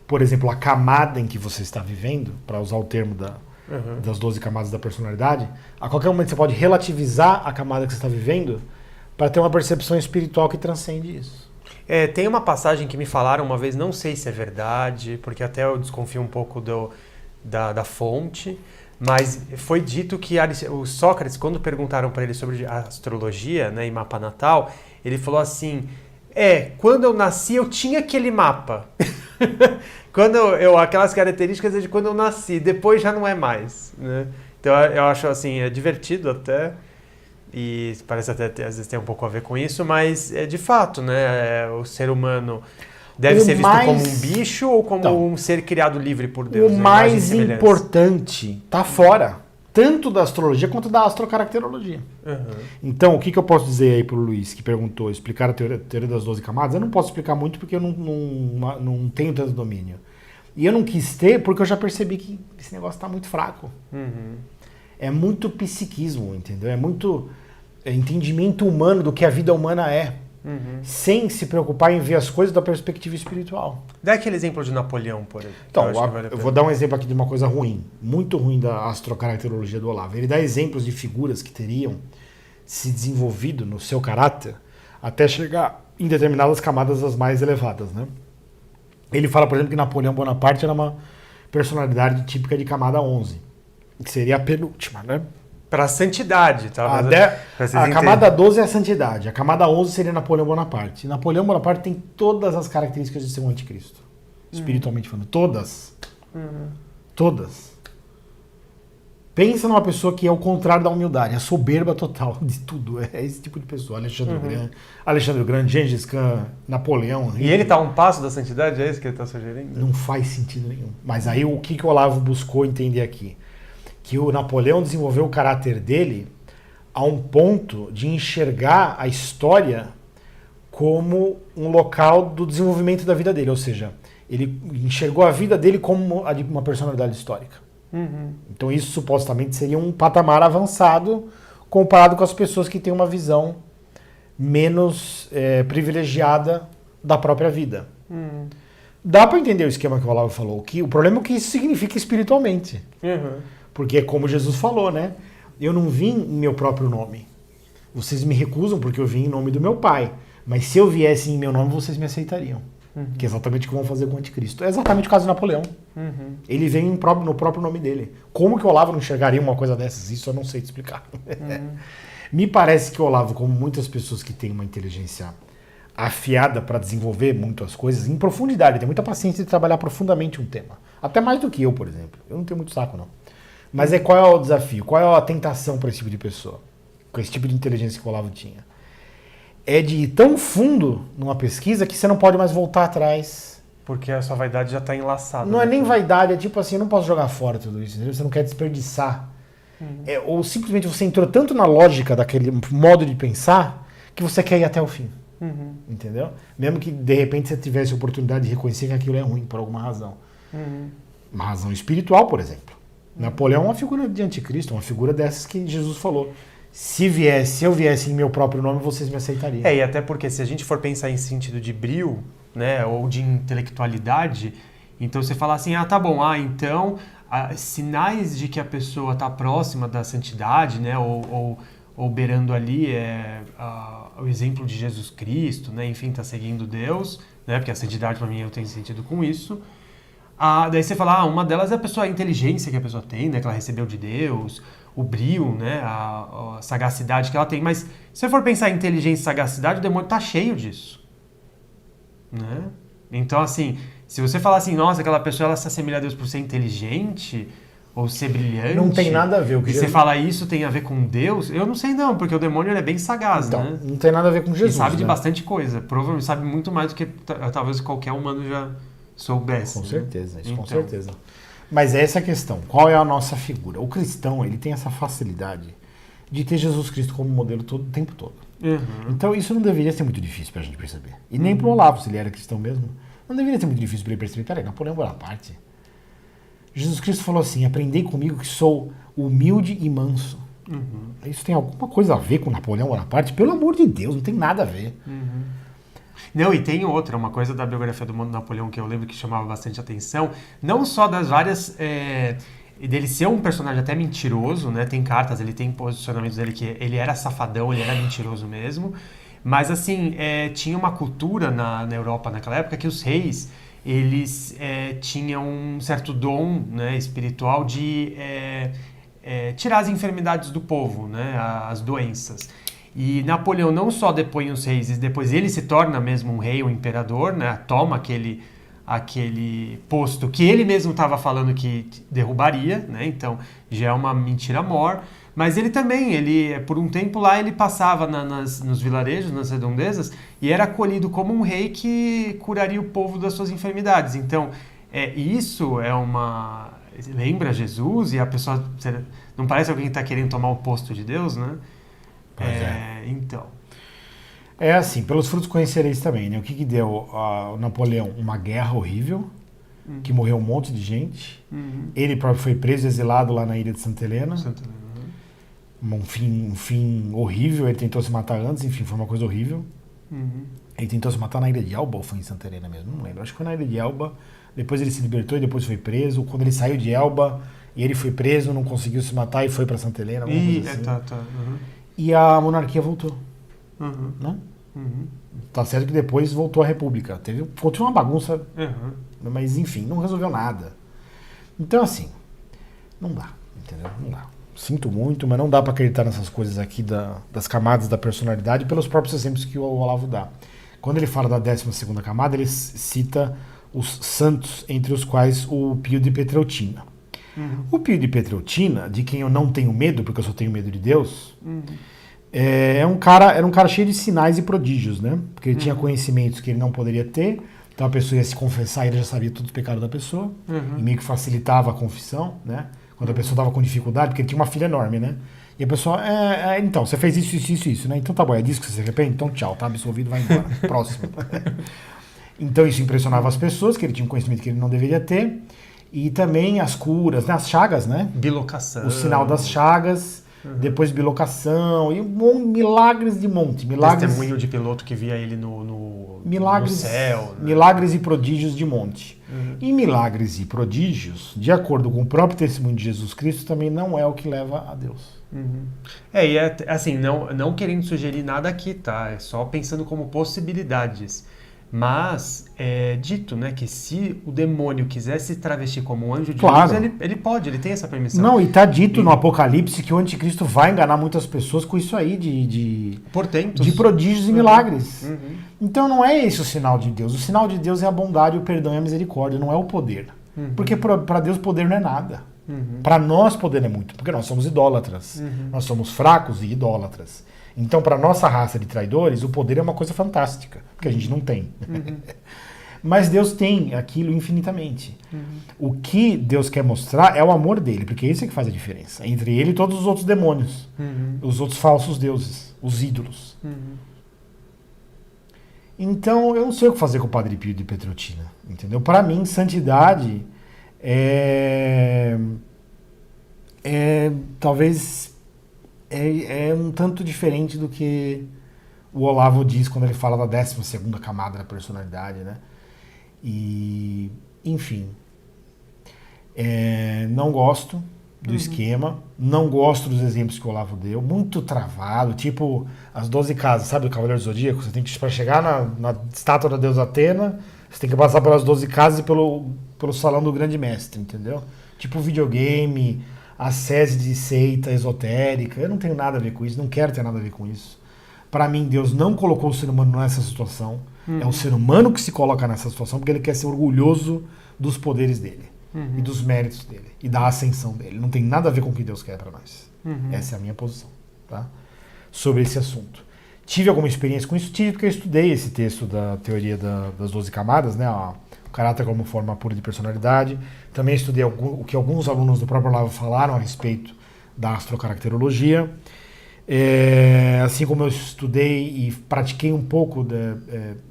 por exemplo, a camada em que você está vivendo, para usar o termo das 12 camadas da personalidade, a qualquer momento você pode relativizar a camada que você está vivendo para ter uma percepção espiritual que transcende isso. Tem uma passagem que me falaram uma vez, não sei se é verdade, porque até eu desconfio um pouco da fonte, mas foi dito que o Sócrates, quando perguntaram para ele sobre astrologia, né, e mapa natal, ele falou assim, quando eu nasci eu tinha aquele mapa. Aquelas características é de quando eu nasci, depois já não é mais, né? Então eu acho assim, é divertido até, e parece até às vezes tem um pouco a ver com isso, mas é de fato, né? O ser humano deve ser visto como um bicho ou como um ser criado livre por Deus? O mais importante está fora, tanto da astrologia quanto da astrocaracterologia. Então, o que eu posso dizer aí pro Luiz, que perguntou, explicar a teoria das 12 camadas? Eu não posso explicar muito porque eu não tenho tanto domínio. E eu não quis ter porque eu já percebi que esse negócio está muito fraco. É muito psiquismo, entendeu? É muito entendimento humano do que a vida humana é. Sem se preocupar em ver as coisas da perspectiva espiritual. Dá aquele exemplo de Napoleão, por exemplo. Então, eu vou dar um exemplo aqui de uma coisa ruim, muito ruim da astrocaracterologia do Olavo. Ele dá exemplos de figuras que teriam se desenvolvido no seu caráter até chegar em determinadas camadas as mais elevadas, né? Ele fala, por exemplo, que Napoleão Bonaparte era uma personalidade típica de camada 11, que seria a penúltima, né? Para a santidade, tá? A camada 12 é a santidade. A camada 11 seria Napoleão Bonaparte. E Napoleão Bonaparte tem todas as características de ser um anticristo. Espiritualmente falando. Todas. Todas. Pensa numa pessoa que é o contrário da humildade. É soberba total de tudo. É esse tipo de pessoa. Alexandre o Grande, Gengis Khan, Napoleão. E ele está a um passo da santidade? É isso que ele está sugerindo? Não faz sentido nenhum. Mas aí o que o Olavo buscou entender aqui? Que o Napoleão desenvolveu o caráter dele a um ponto de enxergar a história como um local do desenvolvimento da vida dele. Ou seja, ele enxergou a vida dele como a de uma personalidade histórica. Então isso supostamente seria um patamar avançado comparado com as pessoas que têm uma visão menos privilegiada da própria vida. Dá para entender o esquema que o Olavo falou. O problema é o que isso significa espiritualmente. Porque é como Jesus falou, né? Eu não vim em meu próprio nome. Vocês me recusam porque eu vim em nome do meu Pai. Mas se eu viesse em meu nome, vocês me aceitariam. Que é exatamente o que vão fazer com o anticristo. É exatamente o caso de Napoleão. Ele vem no próprio nome dele. Como que o Olavo não enxergaria uma coisa dessas? Isso eu não sei te explicar. Me parece que o Olavo, como muitas pessoas que têm uma inteligência afiada para desenvolver muitas coisas, em profundidade, tem muita paciência de trabalhar profundamente um tema. Até mais do que eu, por exemplo. Eu não tenho muito saco, não. Mas qual é o desafio? Qual é a tentação para esse tipo de pessoa? Com esse tipo de inteligência que o Olavo tinha? É de ir tão fundo numa pesquisa que você não pode mais voltar atrás. Porque a sua vaidade já está enlaçada. Não é nem vaidade, é tipo assim, eu não posso jogar fora tudo isso, entendeu? Você não quer desperdiçar. Ou simplesmente você entrou tanto na lógica daquele modo de pensar que você quer ir até o fim. Entendeu? Mesmo que de repente você tivesse a oportunidade de reconhecer que aquilo é ruim por alguma razão. Uma razão espiritual, por exemplo. Napoleão é uma figura de anticristo, uma figura dessas que Jesus falou. se eu viesse em meu próprio nome, vocês me aceitariam. E até porque se a gente for pensar em sentido de brio, né, ou de intelectualidade, então você fala assim, tá bom, então sinais de que a pessoa está próxima da santidade, né, ou beirando ali o exemplo de Jesus Cristo, né, enfim, está seguindo Deus, né, porque a santidade para mim eu tenho sentido com isso. Daí você fala, uma delas é a inteligência que a pessoa tem, né, que ela recebeu de Deus, o brio, né, a sagacidade que ela tem. Mas se você for pensar em inteligência e sagacidade, o demônio está cheio disso. Né? Então, assim, se você falar assim, nossa, aquela pessoa ela se assemelha a Deus por ser inteligente ou ser brilhante... Não tem nada a ver. E você fala isso tem a ver com Deus? Eu não sei não, porque o demônio ele é bem sagaz, então, né? Não tem nada a ver com Jesus, e sabe de bastante coisa. Provavelmente sabe muito mais do que talvez qualquer humano já soubesse. Com certeza, então. Com certeza. Mas essa é a questão. Qual é a nossa figura? O cristão, ele tem essa facilidade de ter Jesus Cristo como modelo o tempo todo. Então isso não deveria ser muito difícil pra gente perceber. E nem pro Olavo, se ele era cristão mesmo, não deveria ser muito difícil pra ele perceber. Peraí, Napoleão Bonaparte. Jesus Cristo falou assim, aprendei comigo que sou humilde e manso. Isso tem alguma coisa a ver com Napoleão Bonaparte? Pelo amor de Deus, não tem nada a ver. Não, e tem uma coisa da biografia do Napoleão que eu lembro que chamava bastante atenção, não só das várias... dele ser um personagem até mentiroso, né? Tem cartas, ele tem posicionamentos dele que ele era safadão, ele era mentiroso mesmo, mas assim, tinha uma cultura na Europa naquela época que os reis, eles tinham um certo dom, né, espiritual de tirar as enfermidades do povo, né, as doenças. E Napoleão não só depõe os reis, depois ele se torna mesmo um rei, um imperador, né, toma aquele posto que ele mesmo estava falando que derrubaria, né, então já é uma mentira mor. Mas ele também, por um tempo lá, ele passava nos vilarejos, nas redondezas, e era acolhido como um rei que curaria o povo das suas enfermidades. Então, isso lembra Jesus, e a pessoa... Não parece alguém que está querendo tomar o posto de Deus, né? Então... É assim, pelos frutos conhecereis também, né? O que deu ao Napoleão? Uma guerra horrível, que morreu um monte de gente. Ele próprio foi preso e exilado lá na ilha de Santa Helena. Um fim horrível, ele tentou se matar antes, enfim, foi uma coisa horrível. Ele tentou se matar na ilha de Elba ou foi em Santa Helena mesmo? Não lembro, acho que foi na ilha de Elba. Depois ele se libertou e depois foi preso. Quando ele saiu de Elba e ele foi preso, não conseguiu se matar e foi para Santa Helena. E a monarquia voltou. Né? Tá certo que depois voltou a república. Continuou uma bagunça, mas enfim, não resolveu nada. Então assim, não dá, entendeu? Não dá. Sinto muito, mas não dá para acreditar nessas coisas aqui das camadas da personalidade pelos próprios exemplos que o Olavo dá. Quando ele fala da 12ª camada, ele cita os santos, entre os quais o Pio de Petreutina. O Pio de Petreutina, de quem eu não tenho medo, porque eu só tenho medo de Deus, era um cara cheio de sinais e prodígios, né? Porque ele tinha conhecimentos que ele não poderia ter, então a pessoa ia se confessar e ele já sabia todos os pecados da pessoa, e meio que facilitava a confissão, né? Quando a pessoa estava com dificuldade, porque ele tinha uma filha enorme, né? E a pessoa, então, você fez isso, né? Então tá bom, é disso que você se arrepende? Então tchau, tá absolvido, vai embora. Próximo. Então isso impressionava as pessoas, que ele tinha um conhecimento que ele não deveria ter. E também as curas, né? As chagas, né? Bilocação. O sinal das chagas, depois bilocação, e milagres de monte. Testemunho de piloto que via ele no céu. Né? Milagres e prodígios de monte. E milagres e prodígios, de acordo com o próprio testemunho de Jesus Cristo, também não é o que leva a Deus. E assim, não querendo sugerir nada aqui, tá? É só pensando como possibilidades. Mas é dito, né, que se o demônio quiser se travestir como um anjo de luz, ele pode, ele tem essa permissão. Não, e tá dito no Apocalipse que o anticristo vai enganar muitas pessoas com isso aí de portentos, de prodígios e milagres. Então não é esse o sinal de Deus. O sinal de Deus é a bondade, o perdão e a misericórdia, não é o poder. Porque para Deus poder não é nada. Para nós poder é muito, porque nós somos idólatras. Nós somos fracos e idólatras. Então, para nossa raça de traidores, o poder é uma coisa fantástica, porque a gente não tem. Mas Deus tem aquilo infinitamente. O que Deus quer mostrar é o amor dele, porque isso é que faz a diferença entre ele e todos os outros demônios, os outros falsos deuses, os ídolos. Então, eu não sei o que fazer com o Padre Pio de Petreutina, entendeu? Para mim, santidade é talvez é um tanto diferente do que o Olavo diz quando ele fala da 12ª camada da personalidade, né? E, enfim, não gosto do esquema, não gosto dos exemplos que o Olavo deu, muito travado, tipo as 12 casas, sabe, do Cavaleiro do Zodíaco? Você tem que, para chegar na estátua da deusa Atena, você tem que passar pelas 12 casas e pelo salão do grande mestre, entendeu? Tipo videogame, a sese de seita esotérica, eu não tenho nada a ver com isso, não quero ter nada a ver com isso. Para mim, Deus não colocou o ser humano nessa situação, é o ser humano que se coloca nessa situação porque ele quer ser orgulhoso dos poderes dele. E dos méritos dele, e da ascensão dele. Não tem nada a ver com o que Deus quer para nós. Essa é a minha posição, tá? Sobre esse assunto. Tive alguma experiência com isso? Tive, porque eu estudei esse texto da teoria das 12 camadas, né? O caráter como forma pura de personalidade. Também estudei o que alguns alunos do próprio Olavo falaram a respeito da astrocaracterologia. Assim como eu estudei e pratiquei um pouco,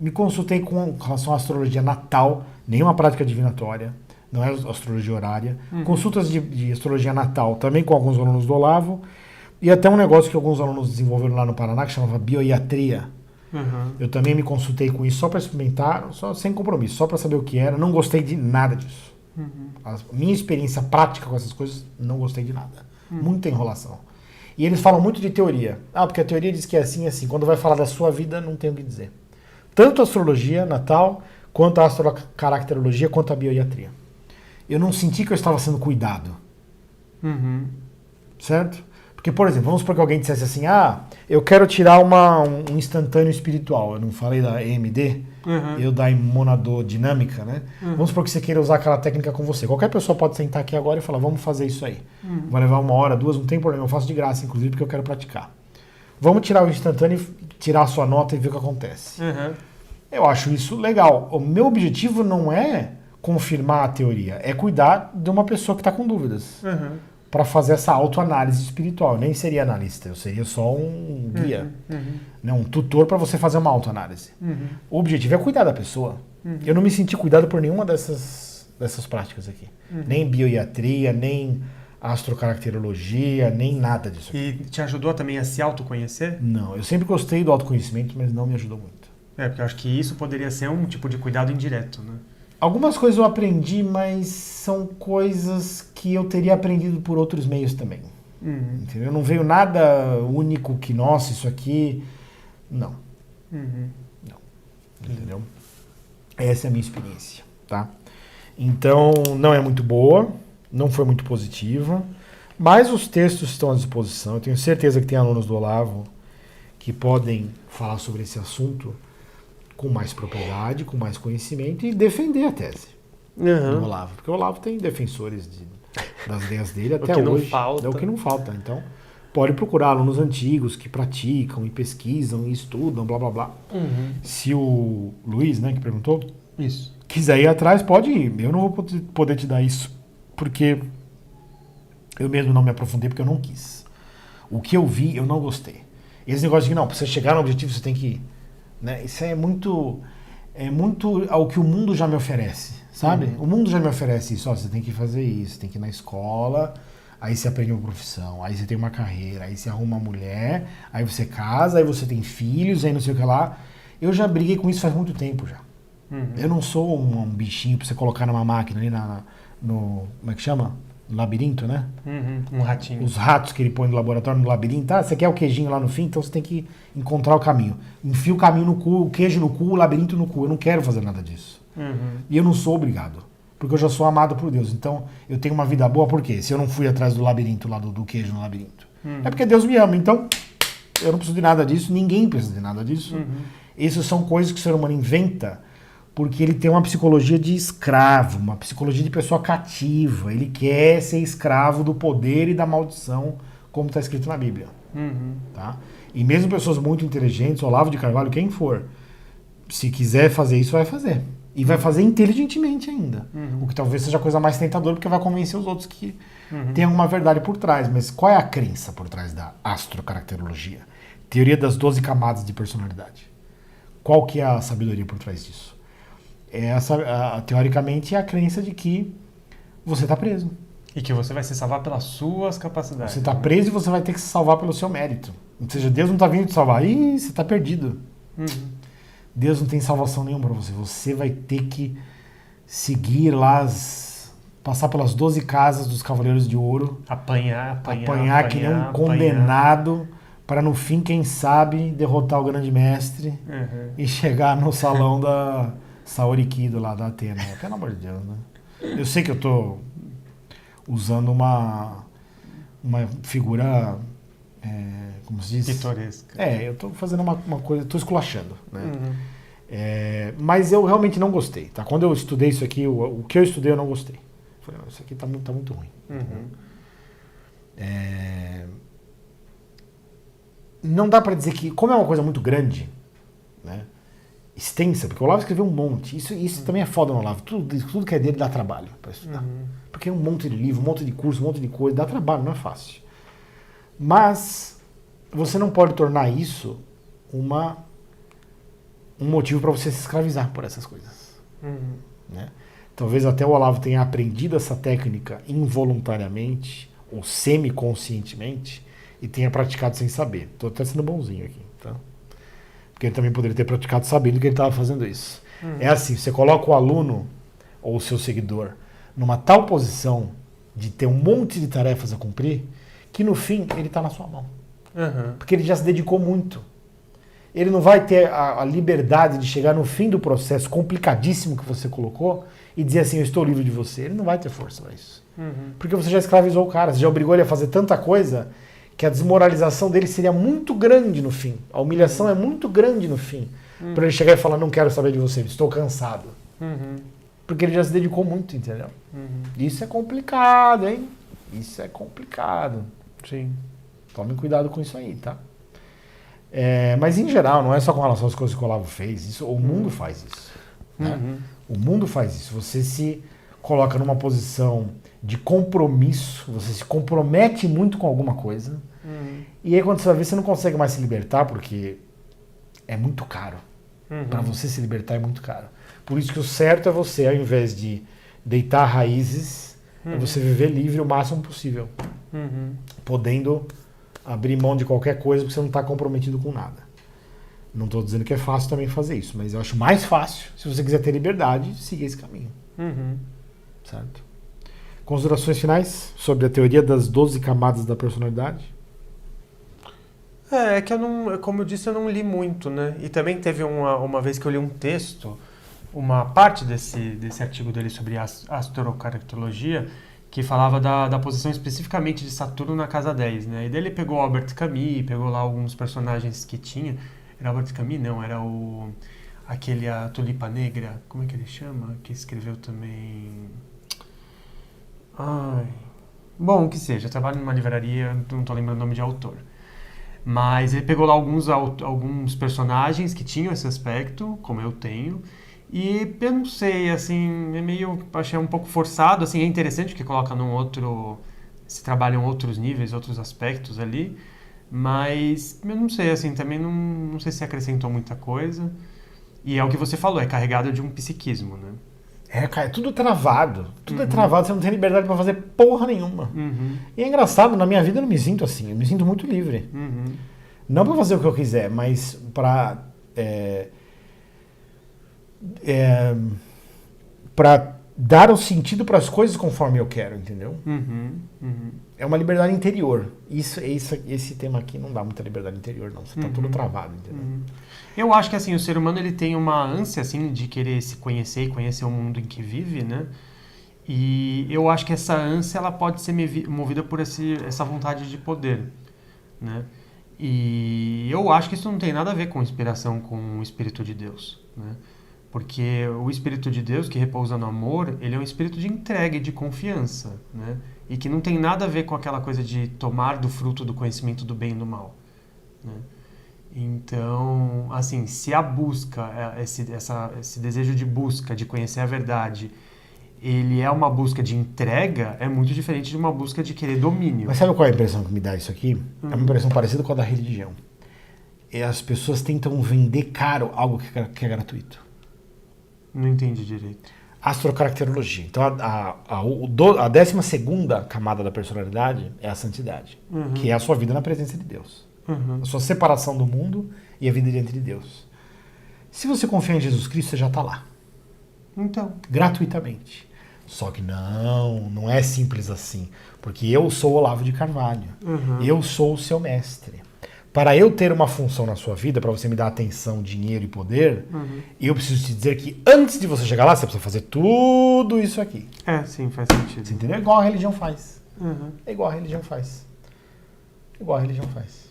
me consultei com relação à astrologia natal, nenhuma prática divinatória, não é astrologia horária, consultas de astrologia natal também com alguns alunos do Olavo, e até um negócio que alguns alunos desenvolveram lá no Paraná que chamava bioiatria. Eu também me consultei com isso só para experimentar, só sem compromisso, só para saber o que era. Não gostei de nada disso. A minha experiência prática com essas coisas, não gostei de nada. Muita enrolação. E eles falam muito de teoria. Porque a teoria diz que é assim e assim. Quando vai falar da sua vida, não tem o que dizer. Tanto a astrologia natal, quanto a astrocaracterologia, quanto a bioiatria. Eu não senti que eu estava sendo cuidado. Certo? Porque, por exemplo, vamos supor que alguém dissesse assim, eu quero tirar um instantâneo espiritual. Eu não falei da EMD, eu da imunodinâmica, né? Vamos supor que você queira usar aquela técnica com você. Qualquer pessoa pode sentar aqui agora e falar, vamos fazer isso aí. Vai levar 1 hora, 2, não tem problema. Eu faço de graça, inclusive, porque eu quero praticar. Vamos tirar o instantâneo, tirar a sua nota e ver o que acontece. Eu acho isso legal. O meu objetivo não é confirmar a teoria, é cuidar de uma pessoa que está com dúvidas. Para fazer essa autoanálise espiritual. Eu nem seria analista, eu seria só um guia, né? Um tutor para você fazer uma autoanálise. O objetivo é cuidar da pessoa. Eu não me senti cuidado por nenhuma dessas práticas aqui. Nem bioiatria, nem astrocaracterologia, nem nada disso aqui. E te ajudou também a se autoconhecer? Não, eu sempre gostei do autoconhecimento, mas não me ajudou muito. Porque eu acho que isso poderia ser um tipo de cuidado indireto, né? Algumas coisas eu aprendi, mas são coisas que eu teria aprendido por outros meios também. Entendeu? Não veio nada único que, nossa, isso aqui... Não. Não. Entendeu? Essa é a minha experiência, tá? Então, não é muito boa, não foi muito positiva, mas os textos estão à disposição. Eu tenho certeza que tem alunos do Olavo que podem falar sobre esse assunto com mais propriedade, com mais conhecimento e defender a tese do Olavo. Porque o Olavo tem defensores das ideias dele até hoje. É o que não falta. Então, pode procurar alunos antigos que praticam e pesquisam e estudam, blá, blá, blá. Se o Luiz, né, que perguntou, quiser ir atrás, pode ir. Eu não vou poder te dar isso, porque eu mesmo não me aprofundei, porque eu não quis. O que eu vi, eu não gostei. Esse negócio de que, não, para você chegar no objetivo, você tem que... Né? Isso é muito ao que o mundo já me oferece, sabe? O mundo já me oferece isso, você tem que fazer isso, você tem que ir na escola, aí você aprende uma profissão, aí você tem uma carreira, aí você arruma uma mulher, aí você casa, aí você tem filhos, aí não sei o que lá. Eu já briguei com isso faz muito tempo já. Eu não sou um bichinho pra você colocar numa máquina ali no como é que chama? No labirinto, né? Um ratinho. Os ratos que ele põe no laboratório, no labirinto. Você quer o queijinho lá no fim, então você tem que encontrar o caminho. Enfia o caminho no cu, o queijo no cu, o labirinto no cu. Eu não quero fazer nada disso. E eu não sou obrigado. Porque eu já sou amado por Deus. Então, eu tenho uma vida boa, por quê? Se eu não fui atrás do labirinto lá, do queijo no labirinto. É porque Deus me ama. Então, eu não preciso de nada disso, ninguém precisa de nada disso. Essas são coisas que o ser humano inventa porque ele tem uma psicologia de escravo, uma psicologia de pessoa cativa. Ele quer ser escravo do poder e da maldição, como está escrito na Bíblia. Tá? E mesmo pessoas muito inteligentes, Olavo de Carvalho, quem for, se quiser fazer isso, vai fazer. E vai fazer inteligentemente ainda. O que talvez seja a coisa mais tentadora, porque vai convencer os outros que tem alguma verdade por trás. Mas qual é a crença por trás da astrocaracterologia? Teoria das 12 camadas de personalidade. Qual que é a sabedoria por trás disso? Teoricamente, é a crença de que você está preso. E que você vai se salvar pelas suas capacidades. Você está preso e você vai ter que se salvar pelo seu mérito. Ou seja, Deus não está vindo te salvar. Ih, você está perdido. Deus não tem salvação nenhuma para você. Você vai ter que seguir lá, passar pelas 12 casas dos Cavaleiros de Ouro. Apanhar que nem um condenado, para no fim, quem sabe, derrotar o grande mestre e chegar no salão da Saori Kido lá da Atena. Pelo amor de Deus, né? Eu sei que eu tô usando uma figura, como se diz? Pitoresca. Eu tô fazendo uma coisa, tô esculachando, né? Mas eu realmente não gostei, tá? Quando eu estudei isso aqui, o que eu estudei eu não gostei. Falei, isso aqui tá muito ruim. Não dá pra dizer que, como é uma coisa muito grande, né? Extensa, porque o Olavo escreveu um monte. Isso também é foda no Olavo. Tudo que é dele dá trabalho para estudar. Porque é um monte de livro, um monte de curso, um monte de coisa. Dá trabalho, não é fácil. Mas você não pode tornar isso um motivo para você se escravizar por essas coisas. Né? Talvez até o Olavo tenha aprendido essa técnica involuntariamente ou semi-conscientemente e tenha praticado sem saber. Estou até sendo bonzinho aqui, tá? Porque ele também poderia ter praticado sabendo que ele estava fazendo isso. É assim, você coloca o aluno ou o seu seguidor numa tal posição de ter um monte de tarefas a cumprir que no fim ele está na sua mão. Porque ele já se dedicou muito. Ele não vai ter a liberdade de chegar no fim do processo complicadíssimo que você colocou e dizer assim, eu estou livre de você. Ele não vai ter força para isso. Porque você já escravizou o cara, você já obrigou ele a fazer tanta coisa que a desmoralização dele seria muito grande no fim. A humilhação é muito grande no fim. Para ele chegar e falar, não quero saber de você, estou cansado. Porque ele já se dedicou muito, entendeu? Isso é complicado, hein? Isso é complicado. Sim. Tome cuidado com isso aí, tá? Mas em geral, não é só com relação às coisas que o Olavo fez. O mundo faz isso. Né? O mundo faz isso. Você se coloca numa posição de compromisso, você se compromete muito com alguma coisa, e aí quando você vai ver, você não consegue mais se libertar, porque é muito caro. Para você se libertar é muito caro. Por isso que o certo é você, ao invés de deitar raízes, é você viver livre o máximo possível. Podendo abrir mão de qualquer coisa, porque você não está comprometido com nada. Não estou dizendo que é fácil também fazer isso, mas eu acho mais fácil, se você quiser ter liberdade, seguir esse caminho. Certo? Considerações finais sobre a teoria das 12 camadas da personalidade? É que eu não, como eu disse, eu não li muito, né? E também teve uma vez que eu li um texto, uma parte desse artigo dele sobre astrocartologia, que falava da posição especificamente de Saturno na casa 10, né? E daí ele pegou Albert Camus, pegou lá alguns personagens que tinha. Era Albert Camus, não, era a Tulipa Negra, como é que ele chama? Que escreveu também... Bom, que seja, trabalho numa livraria, não estou lembrando o nome de autor. Mas ele pegou lá alguns personagens que tinham esse aspecto, como eu tenho, e eu não sei, assim, achei um pouco forçado, assim, é interessante porque coloca se trabalham outros níveis, outros aspectos ali, mas eu não sei, assim, também não sei se acrescentou muita coisa, e é o que você falou, é carregado de um psiquismo, né? Cara, é tudo travado. Tudo é travado, você não tem liberdade pra fazer porra nenhuma. E é engraçado, na minha vida eu não me sinto assim. Eu me sinto muito livre. Não pra fazer o que eu quiser, mas pra... pra dar o sentido pras coisas conforme eu quero, entendeu? É uma liberdade interior. Esse tema aqui não dá muita liberdade interior, não. Você tá tudo travado, entendeu? Eu acho que assim, o ser humano ele tem uma ânsia assim, de querer se conhecer e conhecer o mundo em que vive, né? E eu acho que essa ânsia ela pode ser movida por essa vontade de poder, né? E eu acho que isso não tem nada a ver com inspiração com o Espírito de Deus, né? Porque o Espírito de Deus, que repousa no amor, ele é um espírito de entrega e de confiança, né? E que não tem nada a ver com aquela coisa de tomar do fruto do conhecimento do bem e do mal, né? Então, assim, se a busca, esse desejo de busca, de conhecer a verdade, ele é uma busca de entrega, é muito diferente de uma busca de querer domínio. Mas sabe qual é a impressão que me dá isso aqui? É uma impressão parecida com a da religião. As pessoas tentam vender caro algo que é gratuito. Não entendi direito. astrocaracterologia. Então, a 12ª camada da personalidade é a santidade, que é a sua vida na presença de Deus. A sua separação do mundo e a vida diante de Deus. Se você confia em Jesus Cristo, você já está lá. Então. Gratuitamente. Só que não é simples assim. Porque eu sou Olavo de Carvalho. Eu sou o seu mestre. Para eu ter uma função na sua vida, para você me dar atenção, dinheiro e poder, eu preciso te dizer que antes de você chegar lá, você precisa fazer tudo isso aqui. Sim, faz sentido. Você entendeu? É igual a religião faz. É igual a religião faz. É igual a religião faz.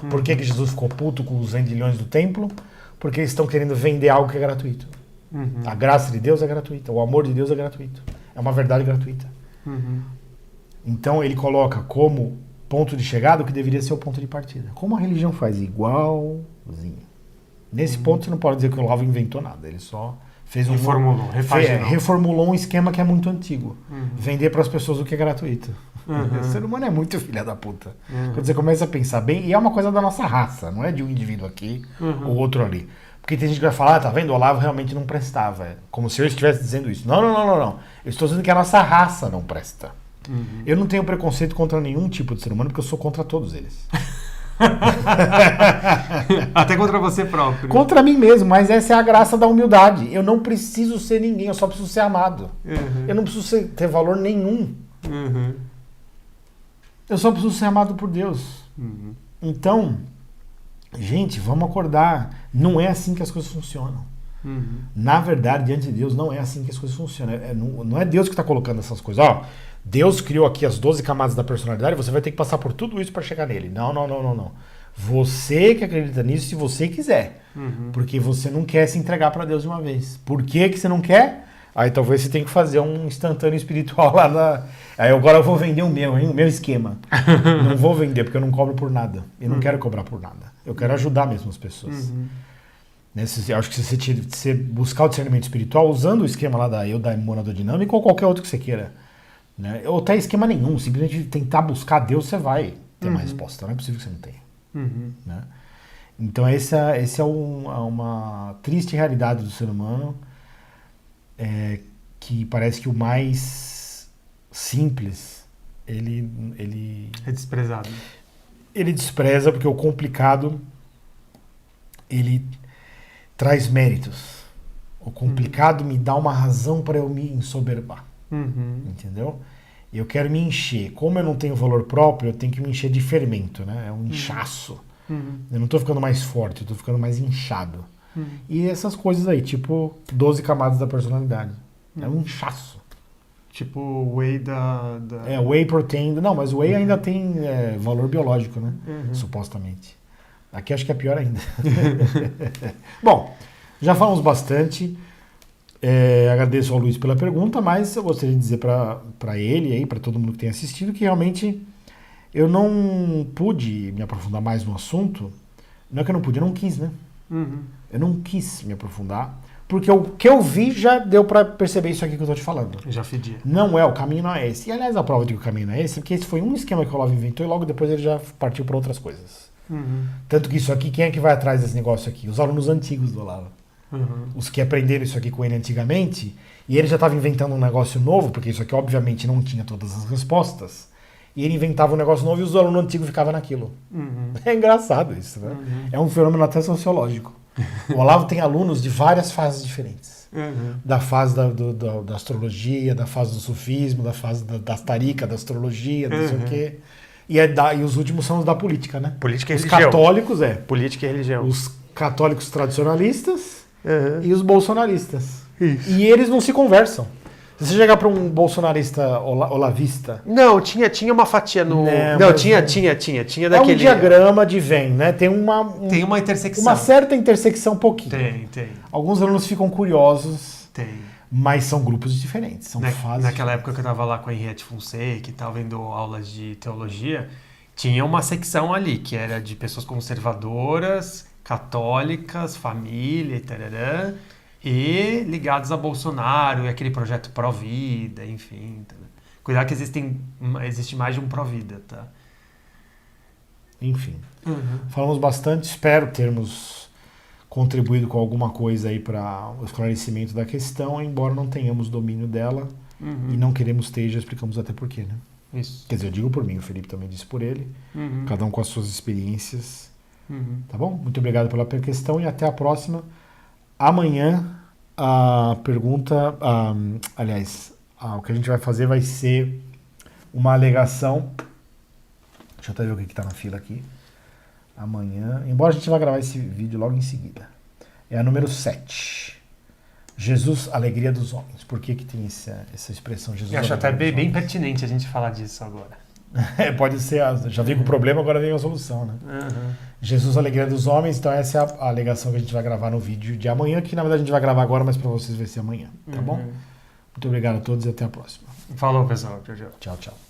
Por que Jesus ficou puto com os vendilhões do templo? Porque eles estão querendo vender algo que é gratuito. A graça de Deus é gratuita. O amor de Deus é gratuito. É uma verdade gratuita. Então ele coloca como ponto de chegada o que deveria ser o ponto de partida. Como a religião faz igualzinho. Nesse ponto você não pode dizer que o Olavo inventou nada. Ele só fez reformulou um esquema que é muito antigo. Vender para as pessoas o que é gratuito. O ser humano é muito filha da puta. Quando você começa a pensar bem, e é uma coisa da nossa raça, não é de um indivíduo aqui ou outro ali. Porque tem gente que vai falar, tá vendo, o Olavo realmente não prestava. Como se eu estivesse dizendo isso. Não. Eu estou dizendo que a nossa raça não presta. Eu não tenho preconceito contra nenhum tipo de ser humano, porque eu sou contra todos eles. Até contra você próprio. Contra mim mesmo, mas essa é a graça da humildade. Eu não preciso ser ninguém, eu só preciso ser amado. Eu não preciso ter valor nenhum. Eu só preciso ser amado por Deus. Então, gente, vamos acordar. Não é assim que as coisas funcionam. Na verdade, diante de Deus, não é assim que as coisas funcionam. Não é Deus que está colocando essas coisas. Deus criou aqui as 12 camadas da personalidade, você vai ter que passar por tudo isso para chegar nele. Não. Você que acredita nisso se você quiser. Porque você não quer se entregar para Deus de uma vez. Por que você não quer? Aí talvez você tenha que fazer um instantâneo espiritual lá na... Aí agora eu vou vender o meu esquema. Não vou vender porque eu não cobro por nada. Eu não quero cobrar por nada. Eu quero ajudar mesmo as pessoas. Acho que se você buscar o discernimento espiritual usando o esquema lá da monododinâmica ou qualquer outro que você queira, né? Ou até esquema nenhum, simplesmente tentar buscar Deus, você vai ter uma resposta. Não é possível que você não tenha. Né? Então esse é uma triste realidade do ser humano, que parece que o mais simples ele é desprezado. Ele despreza porque o complicado ele traz méritos. O complicado me dá uma razão para eu me ensoberbar. Entendeu? Eu quero me encher. Como eu não tenho valor próprio, eu tenho que me encher de fermento, né? É um inchaço. Eu não estou ficando mais forte, eu estou ficando mais inchado. E essas coisas aí, tipo 12 camadas da personalidade. É um inchaço. Tipo o whey da... whey protein. Não, mas o whey ainda tem valor biológico, né? Supostamente. Aqui acho que é pior ainda. Bom, já falamos bastante. Agradeço ao Luiz pela pergunta, mas eu gostaria de dizer para ele e para todo mundo que tem assistido que realmente eu não pude me aprofundar mais no assunto. Não é que eu não pude, eu não quis, né? Eu não quis me aprofundar, porque o que eu vi já deu para perceber isso aqui que eu estou te falando. Já fedia. O caminho não é esse. E aliás, a prova de que o caminho não é esse, porque esse foi um esquema que o Olavo inventou e logo depois ele já partiu para outras coisas. Tanto que isso aqui, quem é que vai atrás desse negócio aqui? Os alunos antigos do Olavo. Os que aprenderam isso aqui com ele antigamente, e ele já estava inventando um negócio novo, porque isso aqui obviamente não tinha todas as respostas, e ele inventava um negócio novo e os alunos antigos ficavam naquilo. É engraçado isso, né? É um fenômeno até sociológico. O Olavo tem alunos de várias fases diferentes. Da fase da astrologia, da fase do sufismo, da fase da tarica, da astrologia, não sei o quê. E os últimos são os da política, né? Política e os religião. Católicos, Política e religião. Os católicos tradicionalistas e os bolsonaristas. Isso. E eles não se conversam. Se você chegar para um bolsonarista olavista... Não, tinha uma fatia no... Tinha daquele... É um diagrama de Venn, né? Tem uma intersecção. Uma certa intersecção, um pouquinho. Tem. Alguns alunos ficam curiosos. Tem. Mas são grupos diferentes, são fases. Naquela época que eu estava lá com a Henriette Fonseca e tal, vendo aulas de teologia, tinha uma secção ali que era de pessoas conservadoras, católicas, família e tararã, e ligados a Bolsonaro e aquele projeto pró-vida, enfim. Tá? Cuidado que existe mais de um pró-vida, tá? Enfim. Falamos bastante, espero termos contribuído com alguma coisa aí para o esclarecimento da questão, embora não tenhamos domínio dela e não queremos ter, já explicamos até porquê, né? Isso. Quer dizer, eu digo por mim, o Felipe também disse por ele, cada um com as suas experiências, tá bom? Muito obrigado pela questão e até a próxima. Amanhã a pergunta, o que a gente vai fazer vai ser uma alegação, deixa eu até ver o que está na fila aqui, amanhã, embora a gente vá gravar esse vídeo logo em seguida, é a número 7. Jesus, alegria dos homens. Por que tem essa expressão Jesus? Eu acho até bem pertinente a gente falar disso agora. Pode ser, já vem com o problema, agora vem a solução, né? Jesus, alegria dos homens. Então essa é a alegação que a gente vai gravar no vídeo de amanhã, que na verdade a gente vai gravar agora, mas para vocês vai ser amanhã, tá bom? Muito obrigado a todos e até a próxima. Falou, pessoal. Tchau, tchau. Tchau, tchau.